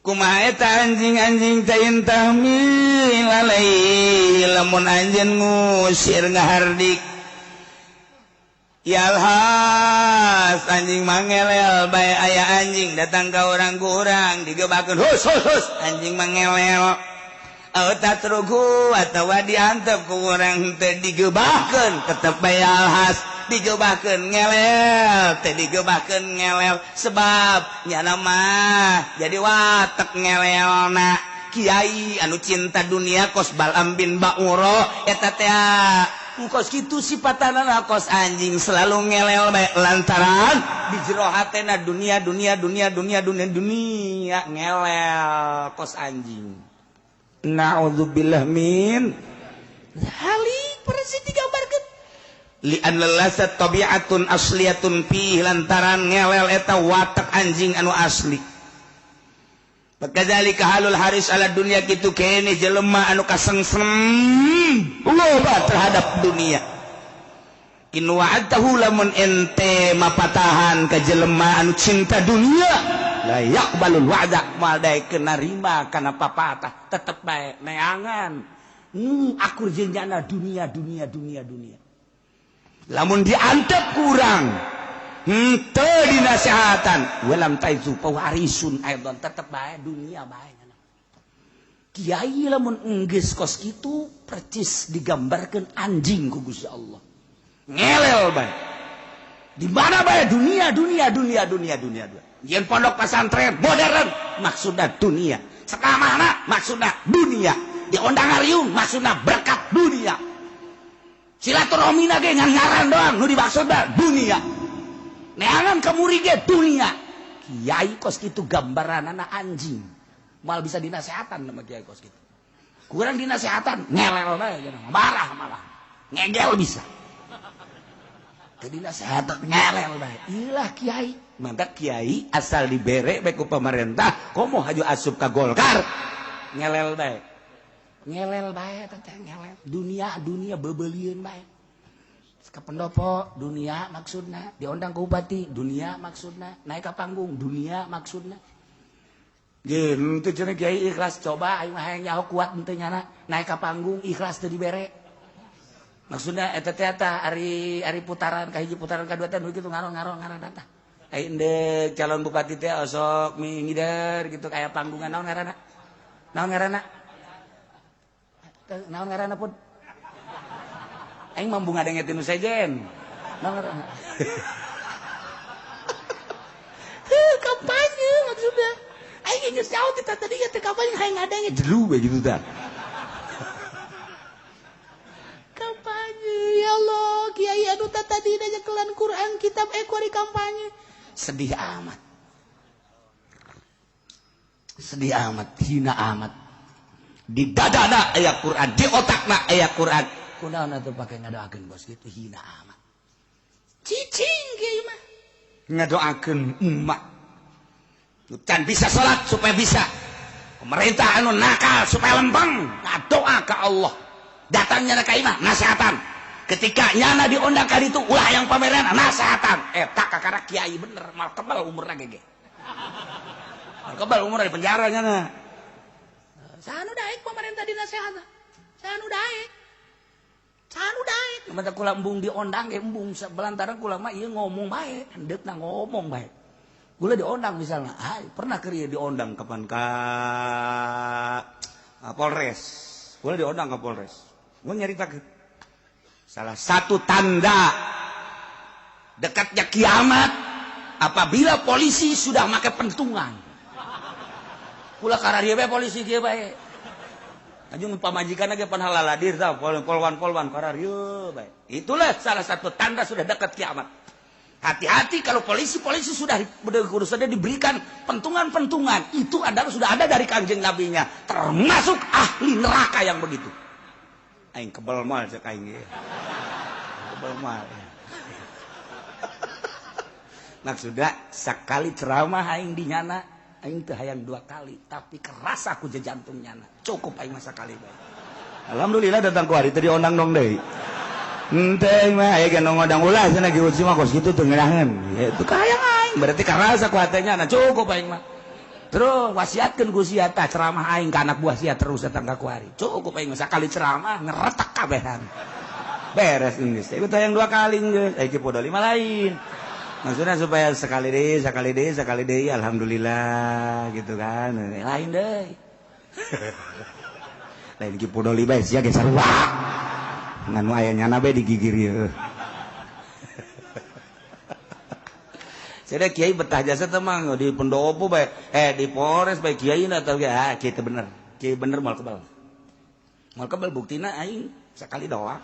kumaha eta anjing-anjing tain tahmil alaihi lamun anjeun ngusir ngahardik yalhas anjing mangelel bae aya anjing datang ka urang-urang digebakeun hus anjing mangelel tatrugu atawa diantep ku urang teh digebakeun tetep bae yalhas digebakeun ngelel teh digebakeun ngelel sebab nyana mah jadi watek ngelelna kiai anu cinta dunia kos Balam bin Ba'uro eta teh kos kitu sipatanana kos anjing selalu ngelel bae lantaran di jero hatena dunia ngelel kos anjing naudzubillah min halik persis digambarkeun li'an lasat tabi'atun asliyatun fi lantaran ngelel eta watak anjing anu asli bakadzalika halul haris ala dunia kitu kene jelema anu kasengsem loba terhadap dunia in wa'atahu lamun ente mapatahan ka jelema anu cinta dunia la yaqbalul wa'da moal daekeun narima kana papatah tetep bae neangan akur jenjana dunia lamun diantep kurang teu dinasehatan walam taizu pawarisun aidon tetep bae dunia bae Kiai lamun enggeus kos kitu percis digambarkeun anjing ku Gusti Allah. Ngelel bae. Di mana bae dunia. Yen pondok pesantren modern maksudna dunia. Sakamana maksudna dunia. Di ondang ariung maksudna berkat dunia. Silaturahmina ge ngan ngaran doang nu dimaksudna dunia. Neangan ka murid ge dunia. Kiai kos kitu gambaranana anjing. Mal bisa dinasehatan sama kiai kos gitu. Kurang dinasehatan, ngelel bae, marah malah, ngegel bisa. Jadi dinasehatan ngelel bae. Ilah kiai, mantap kiai asal dibere bae ku pemerintah, komo haju asup ka Golkar, ngelel bae teteh ngelel. Dunia bebelieun bae. Ka pendopo dunia maksudna, diundang ke bupati dunia maksudna, naik ke panggung dunia maksudna. Gen teu cenah kiai ikhlas coba aing mah hayang nyaho kuat henteu nyana naik ka panggung ikhlas teu dibere. Maksudna eta teh ari putaran ka hiji putaran kadua teh nu kitu ngaron tah. Aing endeu calon bupati teh osok ngider gitu kaya panggungan naon ngaranna? Naon ngaranna pun? Aing mah bunga dengetin nu sejen. Naon ngaranna? Kampanye maksudnya. Aing geus nyaho kita tadi teh kampanye hayang ngadenge jeru we gitu tah. Kampanye ya Allah, kiai anu tadi aja kelan Quran kitab kuari kampanye. Sedih amat, hina amat. Di dadana aya Quran, di otakna aya Quran. Kunaon atuh pake ngadoakeun bos kitu hina amat. Cicing kiai mah. Ngadoakeun umat. Can bisa sholat supaya bisa. Pemerintah anu nakal supaya lempeng. Doa ke Allah. Datangnya ka imah nasihatan. Ketika nyana diundang ka ditu ulah yang pameran nasihatan. Tak kakara kiai bener mal kebal umurna gege. Mal kebal umurna di penjara nyana. Sanu daek pemerintah dinasihatan. Sanu daek. Mata kula embung diondang ge embung belantaran kula mah ieu ngomong bae, hendeukna ngomong bae. Gula diondang misalnya, pernah kerja diondang kapan ka Polres. Gula diondang ke Polres. Gua nyaritakeun. Salah satu tanda dekatnya kiamat apabila polisi sudah make pentungan. Gula karena dia polisi dia bae. Ajung pamajikan ge pan halaladir tah polwan karena dia bae. Itulah salah satu tanda sudah dekat kiamat. Hati-hati kalau polisi sudah diberikan pentungan-pentungan. Itu adalah sudah ada dari kanjeng nabinya. Termasuk ahli neraka yang begitu. Aing kebal mal cek aing ge. Kebal mal. Maksudnya sekali ceramah aing di nyana, aing teu hayang 2 kali, tapi keras aku je jantung nyana. Cukup aing masa kali bae. Alhamdulillah datang ku hari teh diondang dong deui. Henteu mah aya ge ngodang ulah cenah ge uci mah kos kitu teu ngeunaheun. Itu kahayang aing berarti karasa ku hatenya na cukup aing mah. Terus wasiatkeun ku sia tah ceramah aing ka anak buah sia terus datang ka kuari. Cukup aing sakali ceramah ngeretak kabehan. Beres geus. Ieu teh yang 2 kali geus. Iki podo 5 lain. Maksudnya supaya sekali deui alhamdulillah gitu kan. Lain deui. Lain iki podo 5 sia ge sarua. Nganu aya nyana bae digigir ieu. Saya kiai betah jasa teh mah di pendopo bae, di Polres bae kiaina teh kieu bener. Kiai bener moal kebal. Moal kebal buktina aing sakali doang.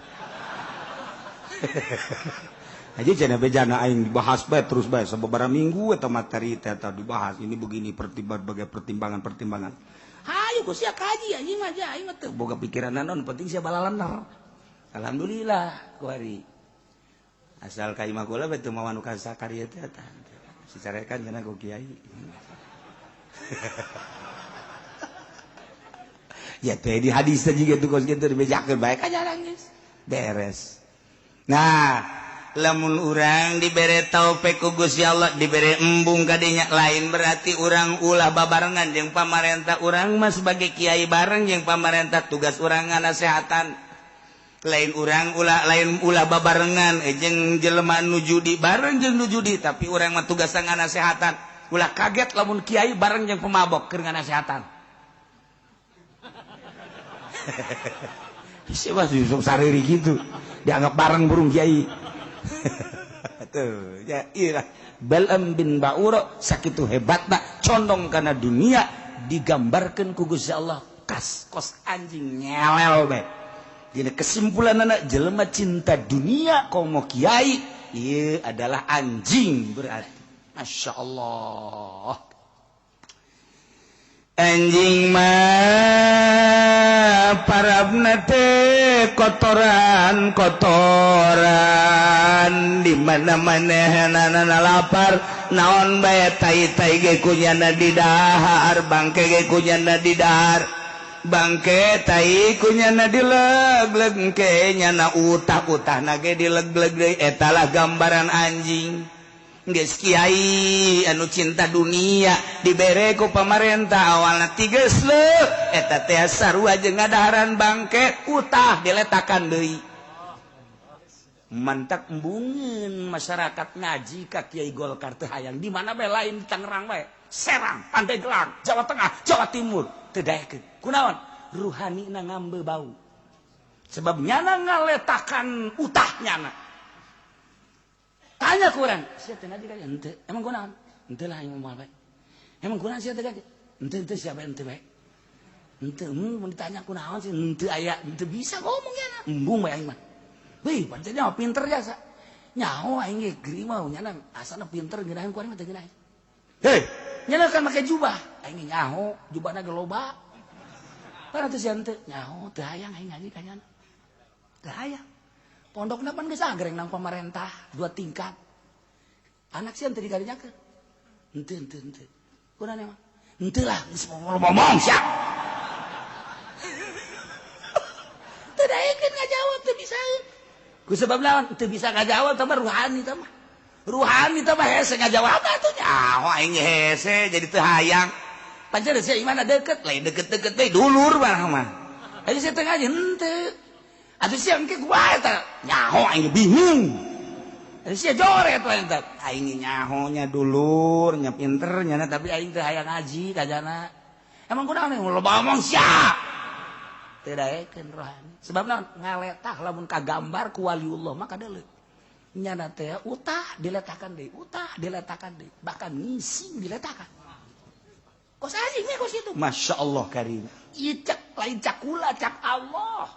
Aja cenah bejana aing dibahas bae terus bae sababaraha minggu eta materi teh dibahas ini begini pertimbangan. Hayu ku sia kaji anjing mah aing mah teu boga pikiran naon penting sia balalanar. Alhamdulillah kuari. Asal ka imah kula betul mawan ka sakarya teh eta. Sicarekan cenah ku kiai. Ya teh di hadis teh juga tuh kos kitu dibejakeun bae ka jarang geus. Beres. Nah, lamun urang dibere taufik ku Gusti Allah dibere embung ka dinya lain berarti urang ulah babarengan jeung pamarentah urang mah sebagai kiai bareng jeung pamarentah tugas urang ngasehatan. Lain urang ulah babarengan jeung jelema nu judi bareng jeung nu judi tapi urang mah tugasna ngasehatan. Ulah kaget lamun kiai bareng jeung pemabok keur ngasehatan. Siapa Yusuf Sariri gitu dianggap bareng burung kiai. Tuh ya iya Bal'am bin Ba'ura sakitu hebatna condong kana dunia digambarkeun ku Gusti Allah kos anjing ngelel bae. Dina kesimpulan anak jelema cinta dunia komo kiai ieu adalah anjing berarti. Masya Allah. Anjing mah parabna teh kotoran di mana-mana nana lapar naon bae tai-tai ge kunyana di dahar bangke ge kunyana di dahar bangke tai kunyana dileg-leg ke nyana utah-utahna ge dileg-leg deui eta lah gambaran anjing. Geus kiai anu cinta dunia dibere ku pamarentah awalna tigeus leuk eta teh sarua jeung ngadaharan bangke utah diletakan deui. Mantak embungeun masyarakat ngaji ka Kiai Golkar teh hayang di mana bae lain di Tangerang bae, Serang, Pandeglang, Jawa Tengah, Jawa Timur teu daekeun. Kunaon? Ruhanina ngambe bau. Sebab nyana ngaletakan utah nyana. Tanya kurang, sia teh ngaji ka henteu. Emang kunaon? Henteu lah aing moal bae. Emang kunaon sia teh ngaji? Henteu siapa henteu bae. Henteu mun ditanya kunaon sih henteu aya, henteu bisa ngomong nyana. Embung bae aing mah. Wih, pancen nyaho pinter jasa. Nyaho aing ge geuring mah nyana asana pinter ngeunaheun ku aing mah teu ngeunaheun. Hei, nyana kan make jubah. Aing nyaho, jubahna ge loba. Kana teh sia henteu, nyaho teu hayang aing ngaji ka nyana. Teu hayang. Pondokna pan geus agreng nang pamarentah 2 tingkat. Anak sieun teu digarinyakeun. Henteu. Kunaon emang? Henteu lah, geus ngomong sia. Teu daekeun ngajawab teu bisaeun. Ku sebab naon? Teu bisa ngajawab tah ruhani tah mah. Ruhani tah mah hese ngajawab atuh nyaho aing hese jadi teu hayang. Pancen sia imana deukeut, lain deukeut-deukeut bae dulur barang mah. Aing sia teu ngaji henteu. Atuh sia engke kumaha eta? Nyaho aing bingung. Atuh sia joret we eta. Aing nyaho nya dulur, nya pinter nyana tapi aing teu hayang ngaji kajana. Emang kunaon loba omong sia? Teu daekeun rohani. Sebab naon? Ngaletah lamun kagambar ku waliullah mah kadeuleuk. Nyana teh utah diletakan deui, bahkan ngising diletakan. Kos anjing we kos itu. Masyaallah karim. Ieu cak lain cak kula, cak Allah.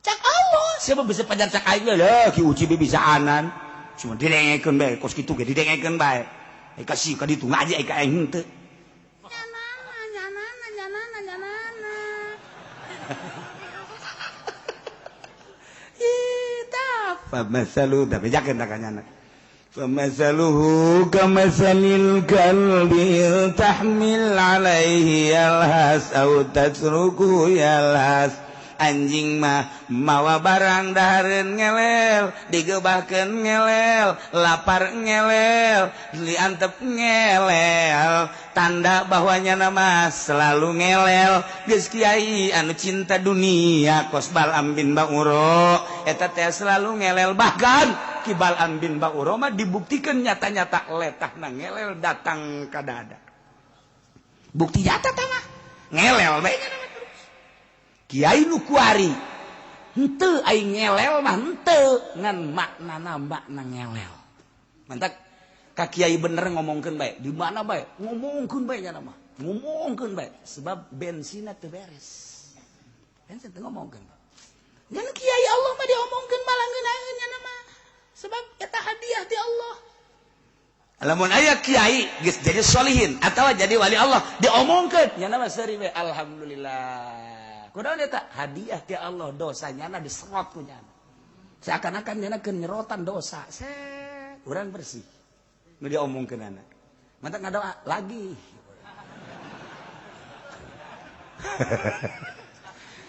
Cak Allah, siapa bisa pajar cak aing lah, ki uci bisaanan. Cuma didengekeun bae, kos kitu ge didengekeun bae. Ai kasih ka ditu ngaji ai ka aing henteu. Nyanana. Ita, famasalu tapi jakeun ta kanyana. Famasaluhu kamasalil kalbi tahmil alaihi yalhas au tatruku yalhas. Anjing mah mawa barang dahareun ngelel, digeubahkeun ngelel, lapar ngelel, diantep ngelel, tanda bahwanya nama selalu ngelel. Geus kiai anu cinta dunia kos Bal'am bin Ba'ura eta teh selalu ngelel, bahkan ki Bal'am bin Ba'ura mah dibuktikan nyata-nyata letahna ngelel datang ka dada. Bukti nyata teh mah ngelel bae. Kiai nu kuari henteu aing ngelel mah henteu ngan maknana makna ngelel. Mantak ka kiai bener ngomongkeun bae di mana bae ngomongkeun bae nya mah ngomongkeun bae sebab bensinna teu beres. Bensin teu ngomongkeun. Ngan kiai Allah mah diomongkeun malah ngeunaheun nya mah sebab eta hadiah ti Allah. Lamun aya kiai geus jadi solihin atawa jadi wali Allah diomongkeun nya mah seuri bae alhamdulillah. Kunaon eta hadiah ti Allah dosanya na diserot ku nyana. Seakan-akan nyana keun nyerotan dosa. Set, urang bersih. Nu diomongkeun anak. Mantap ngadoa lagi.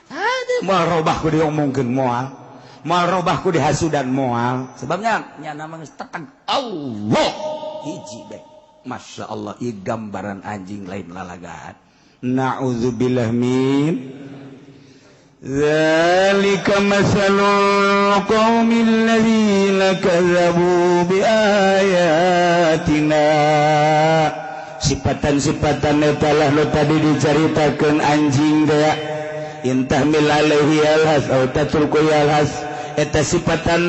Aduh, moal robah ku diomongkeun moal. Moal robah ku dihasudan moal. Sebabnya nyana mah geus teteg Allah hiji bae. Masya Allah, ieu gambaran anjing lain lalagaan. Na'udzubillah min Zalika masalul qaumil ladzina kadzabu biayatina. Sifatan-sifatan eta lah nu tadi dicaritakeun anjing teh intahmil alaihi yalhas au tatruku yalhas eta sifatan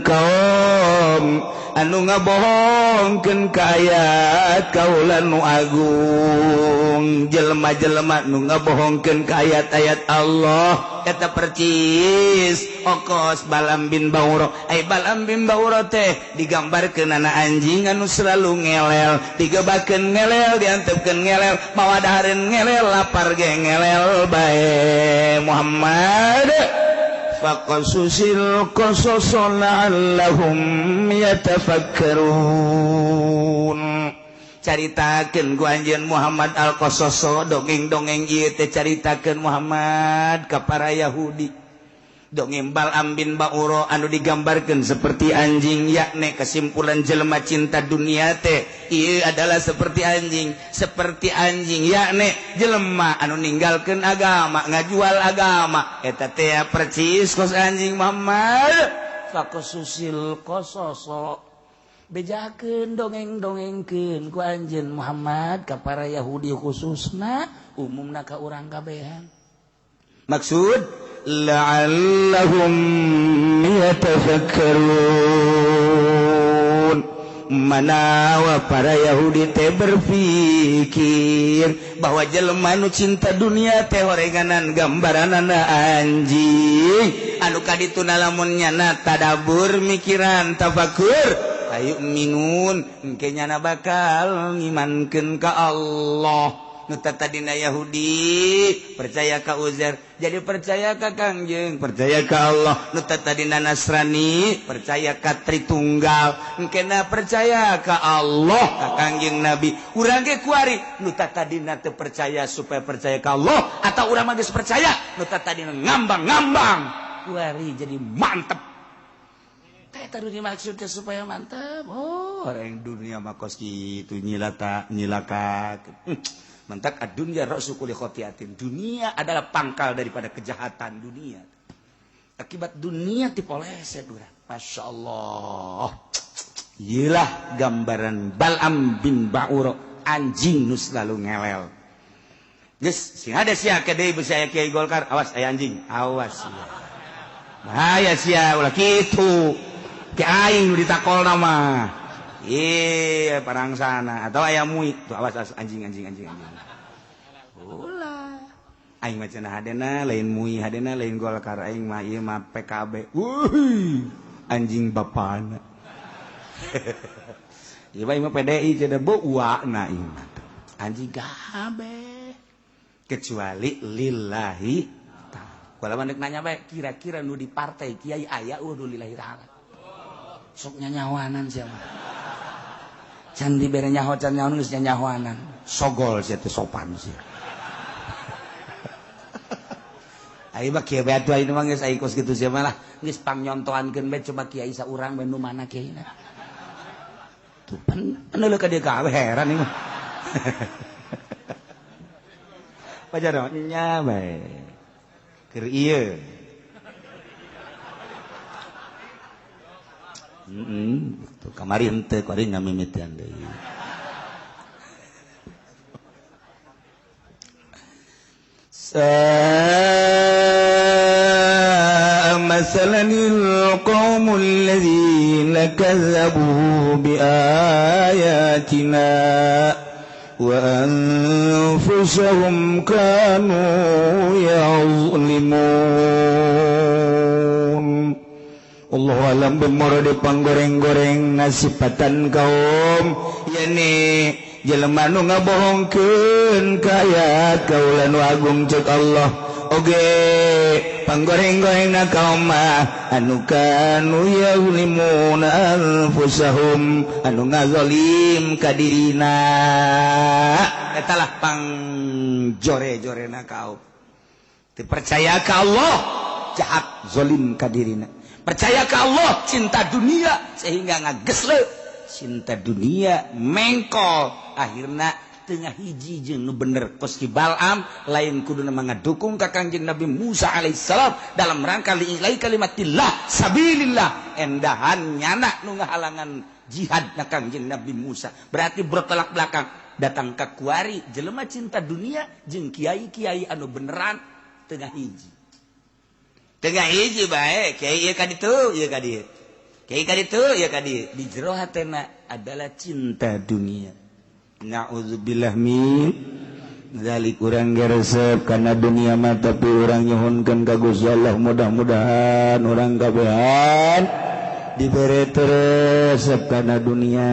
kaum anu ngabohongkeun ka ayat kaulan nu agung jelema-jelema nu ngabohongkeun ka ayat-ayat Allah eta percis okos Balam bin Bauro Balam bin Bauro teh digambarkeun ana anjing anu selalu ngelel digebakeun ngelel diantepkeun ngelel mawa dahareun ngelel lapar ge ngelel bae Muhammad faqasusil qasasa la'allahum yatafakkarun caritakeun ku anjeun Muhammad al-qasasa dongeng-dongeng ieu teh caritakeun Muhammad ka para Yahudi dongeng Balam bin Bauro anu digambarkeun seperti anjing yakni kesimpulan jelema cinta dunia teh ieu adalah seperti anjing yakni jelema anu ninggalkeun agama ngajual agama eta teh percis kos anjing Muhammad faqasusil qasasa bejakeun dongeng-dongengkeun ku anjeun Muhammad ka para Yahudi khususna umumna ka urang kabehan maksud la'allahum yatafakkarun manawa para Yahudi teh berpikir bahwa jelema nu cinta dunia teh horenganan gambaranana anjing anu kadituna lamun nyana tadabur mikiran tafakur ayu minun engke nyana bakal ngimankeun ka Allah nu tadina Yahudi percaya ka Uzair jadi percaya ka Kangjeng percaya ka Allah nu tadina Nasrani percaya ka Tritunggal engkena percaya ka Allah ka Kangjeng Nabi urang ge kuari nu tadina teu percaya supaya percaya ka Allah atau urang mah geus percaya nu tadina ngambang-ngambang kuari jadi mantep teh tadi maksudnya supaya mantep orang dunia mah kos kitu nyilaka mantak ad-dunya ra'su kulli khotiatin. Dunia adalah pangkal daripada kejahatan dunia. Akibat dunia dipoleset urang. Masya Allah. Iyalah gambaran Balam bin Bauro anjing nu selalu ngelel. Geus sing ada sia kedai beusi aya Kiai Golkar, awas aya anjing, awas sia. Bahaya sia ulah kitu. Ki aing nu ditakolna mah. Iya parang sana atau ayam mui tuh awas anjing ulah aing macam hadena lain mui hadena lain Golkar aing mah ieu mah PKB anjing bapana ieu mah PDI cenah beu uakna ieu anjing gabe kecuali lillahi ta'ala kalau mandek nanya bae kira-kira nu di partai kiai aya nu lillahi ta'ala sok nyanyawanan siapa can dibere nyaho can nyaho geus nyanyahoanan sogol sia teh sopan sia ai mah kieu bae atuh ayeuna mah geus aya kos kitu sia mah lah geus pangnyontoankeun bae coba kiai saurang bae nu mana kiaina tuh paneuleuk ka dieu ka heran ieu mah pajar nya bae keur ieu tuh kamari henteu kuring ngamimitian deui. Masalanil qaumul ladzina kazzabu bi ayatina wa anfusahum kanu yazlimun. Allah alam bemor di panggoreng-goreng nasibatan kaum yani jelema nu ngabohongkeun ka ayat kaulan agung ceuk Allah oge panggoreng-gorengna kaum mah anu kanu yazlimuna anfusahum anu ngazalim ka dirina eta lah pangjore-jorena kaum teu percaya ka Allah jahat zalim ka dirina percaya ke Allah cinta dunia sehingga ngagesle cinta dunia mengkol akhirna tengah hiji jeung nu bener kos ki Balam lain kuduna mangadukung ka Kangjeng Nabi Musa alaihissalam dalam rangka li'ilai kalimatillah sabilillah endahan nyana nu ngahalangan jihad na Kangjeng Nabi Musa berarti bertolak belakang datang ka kuari jelema cinta dunia jeung kiai-kiai anu beneran tengah hiji bae kiai ieu ka ditu ieu ka dieu kiai ka ditu ieu ka dieu di jero hatena adalah cinta dunia. Na'udzubillah min zalik. Urang resep kana dunia mah tapi urang nyuhunkeun ka Gusti Allah mudah-mudahan urang kabehan dibere terus kana dunia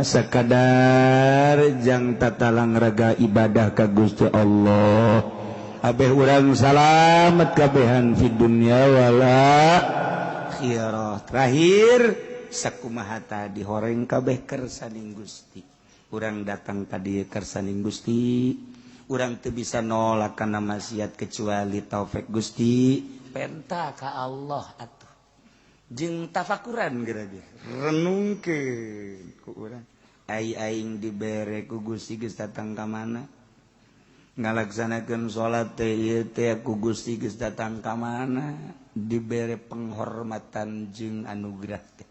sakadar jang tatalang raga ibadah ka Gusti Allah. Abeh urang salamet kabehan fi dunya wala akhirah. Terakhir sakumaha tadi horeng kabeh kersaning Gusti. Urang datang tadi kersaning Gusti, urang teu bisa nolak kana maksiat kecuali taufik Gusti. Penta ka Allah atuh. Jeung tafakuran geura ge. Renungkeun ku urang. Aing dibere ku Gusti geus datang ka mana? Ngalaksanakeun salat teh ieu teh ku Gusti geus datang ka mana? Dibere penghormatan jeung anugerah teh.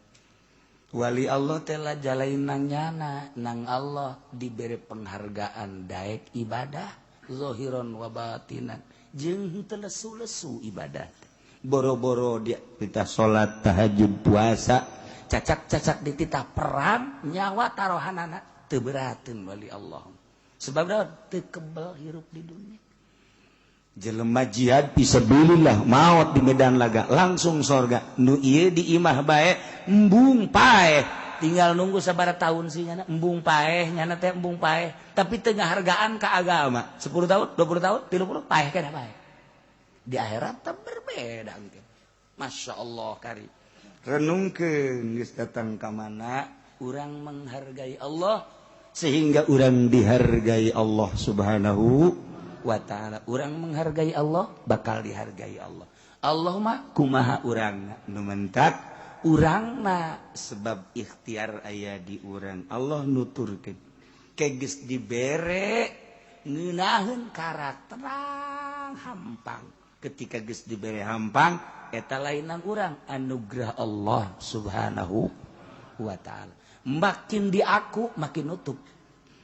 Wali Allah telah jalain nang nyana, nang Allah diberi penghargaan daek ibadah zahiron wa batinan jeung teu lesu-lesu ibadah. Boro-boro dia kita salat tahajud puasa, cacak-cacak di titah perang nyawa tarohanana teu beurateun wali Allah. Sebab teu kebal hirup di dunia. Jelema jihad fisabilillah maot di medan laga langsung sorga. Nu ieu di imah bae embung paeh tinggal nunggu sabaraha tahun sih nyana embung paeh nyana teh embung paeh tapi teu ngahargaan ka agama 10 tahun 20 tahun 30 paeh kana paeh di akhirat teh berbeda engke. Masya Allah kari renungkeun geus datang ka mana urang menghargai Allah sehingga urang dihargai Allah Subhanahu wa ta'ala. Urang menghargai Allah bakal dihargai Allah. Allah mah kumaha urangna nu mentak urangna sebab ikhtiar aya di urang. Allah nuturkeun kegeus dibere ngeunaheun karakter hampang. Ketika geus dibere hampang eta lainan urang anugerah Allah Subhanahu wa ta'ala. Makin diaku makin nutup.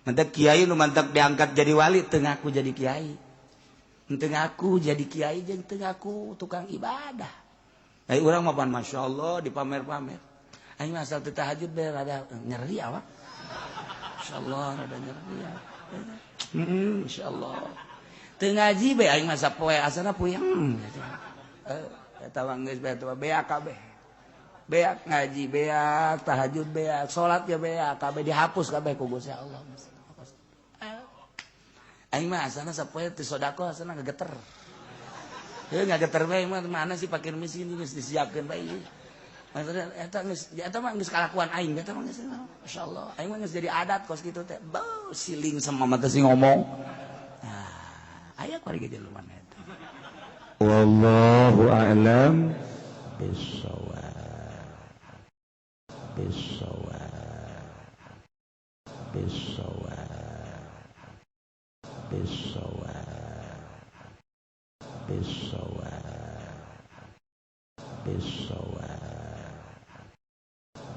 Mantak kiai nu mantak diangkat jadi wali teu ngaku jadi kiai. Teu ngaku jadi kiai jeung teu ngaku tukang ibadah. Ai urang mah pan masyaallah dipamer-pamer. Aing mah asal teu tahajud bae rada nyeri awak. Masyaallah rada nyeri ya. Masyaallah. Teu ngaji bae aing mah sapoe asana puyeng. Eta mah geus bae teh beak kabeh. Beak ngaji beak tahajud beak salat ya beak kabeh dihapus kabeh ku Gusti Allah. Aing mah asana sapoe teu sedekah asana ngageter. Heuh ngageter bae mah mana sih fakir miskin geus disiapkeun bae. Maksudna eta mah geus kalakuan aing eta mah geus masyaallah. Aing mah geus jadi adat kos kitu teh. Beuh siling sama mah teh ngomong. Nah, aya kuari ge jelema eta. Wallahu a'lam bissawab.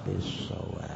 Bisawab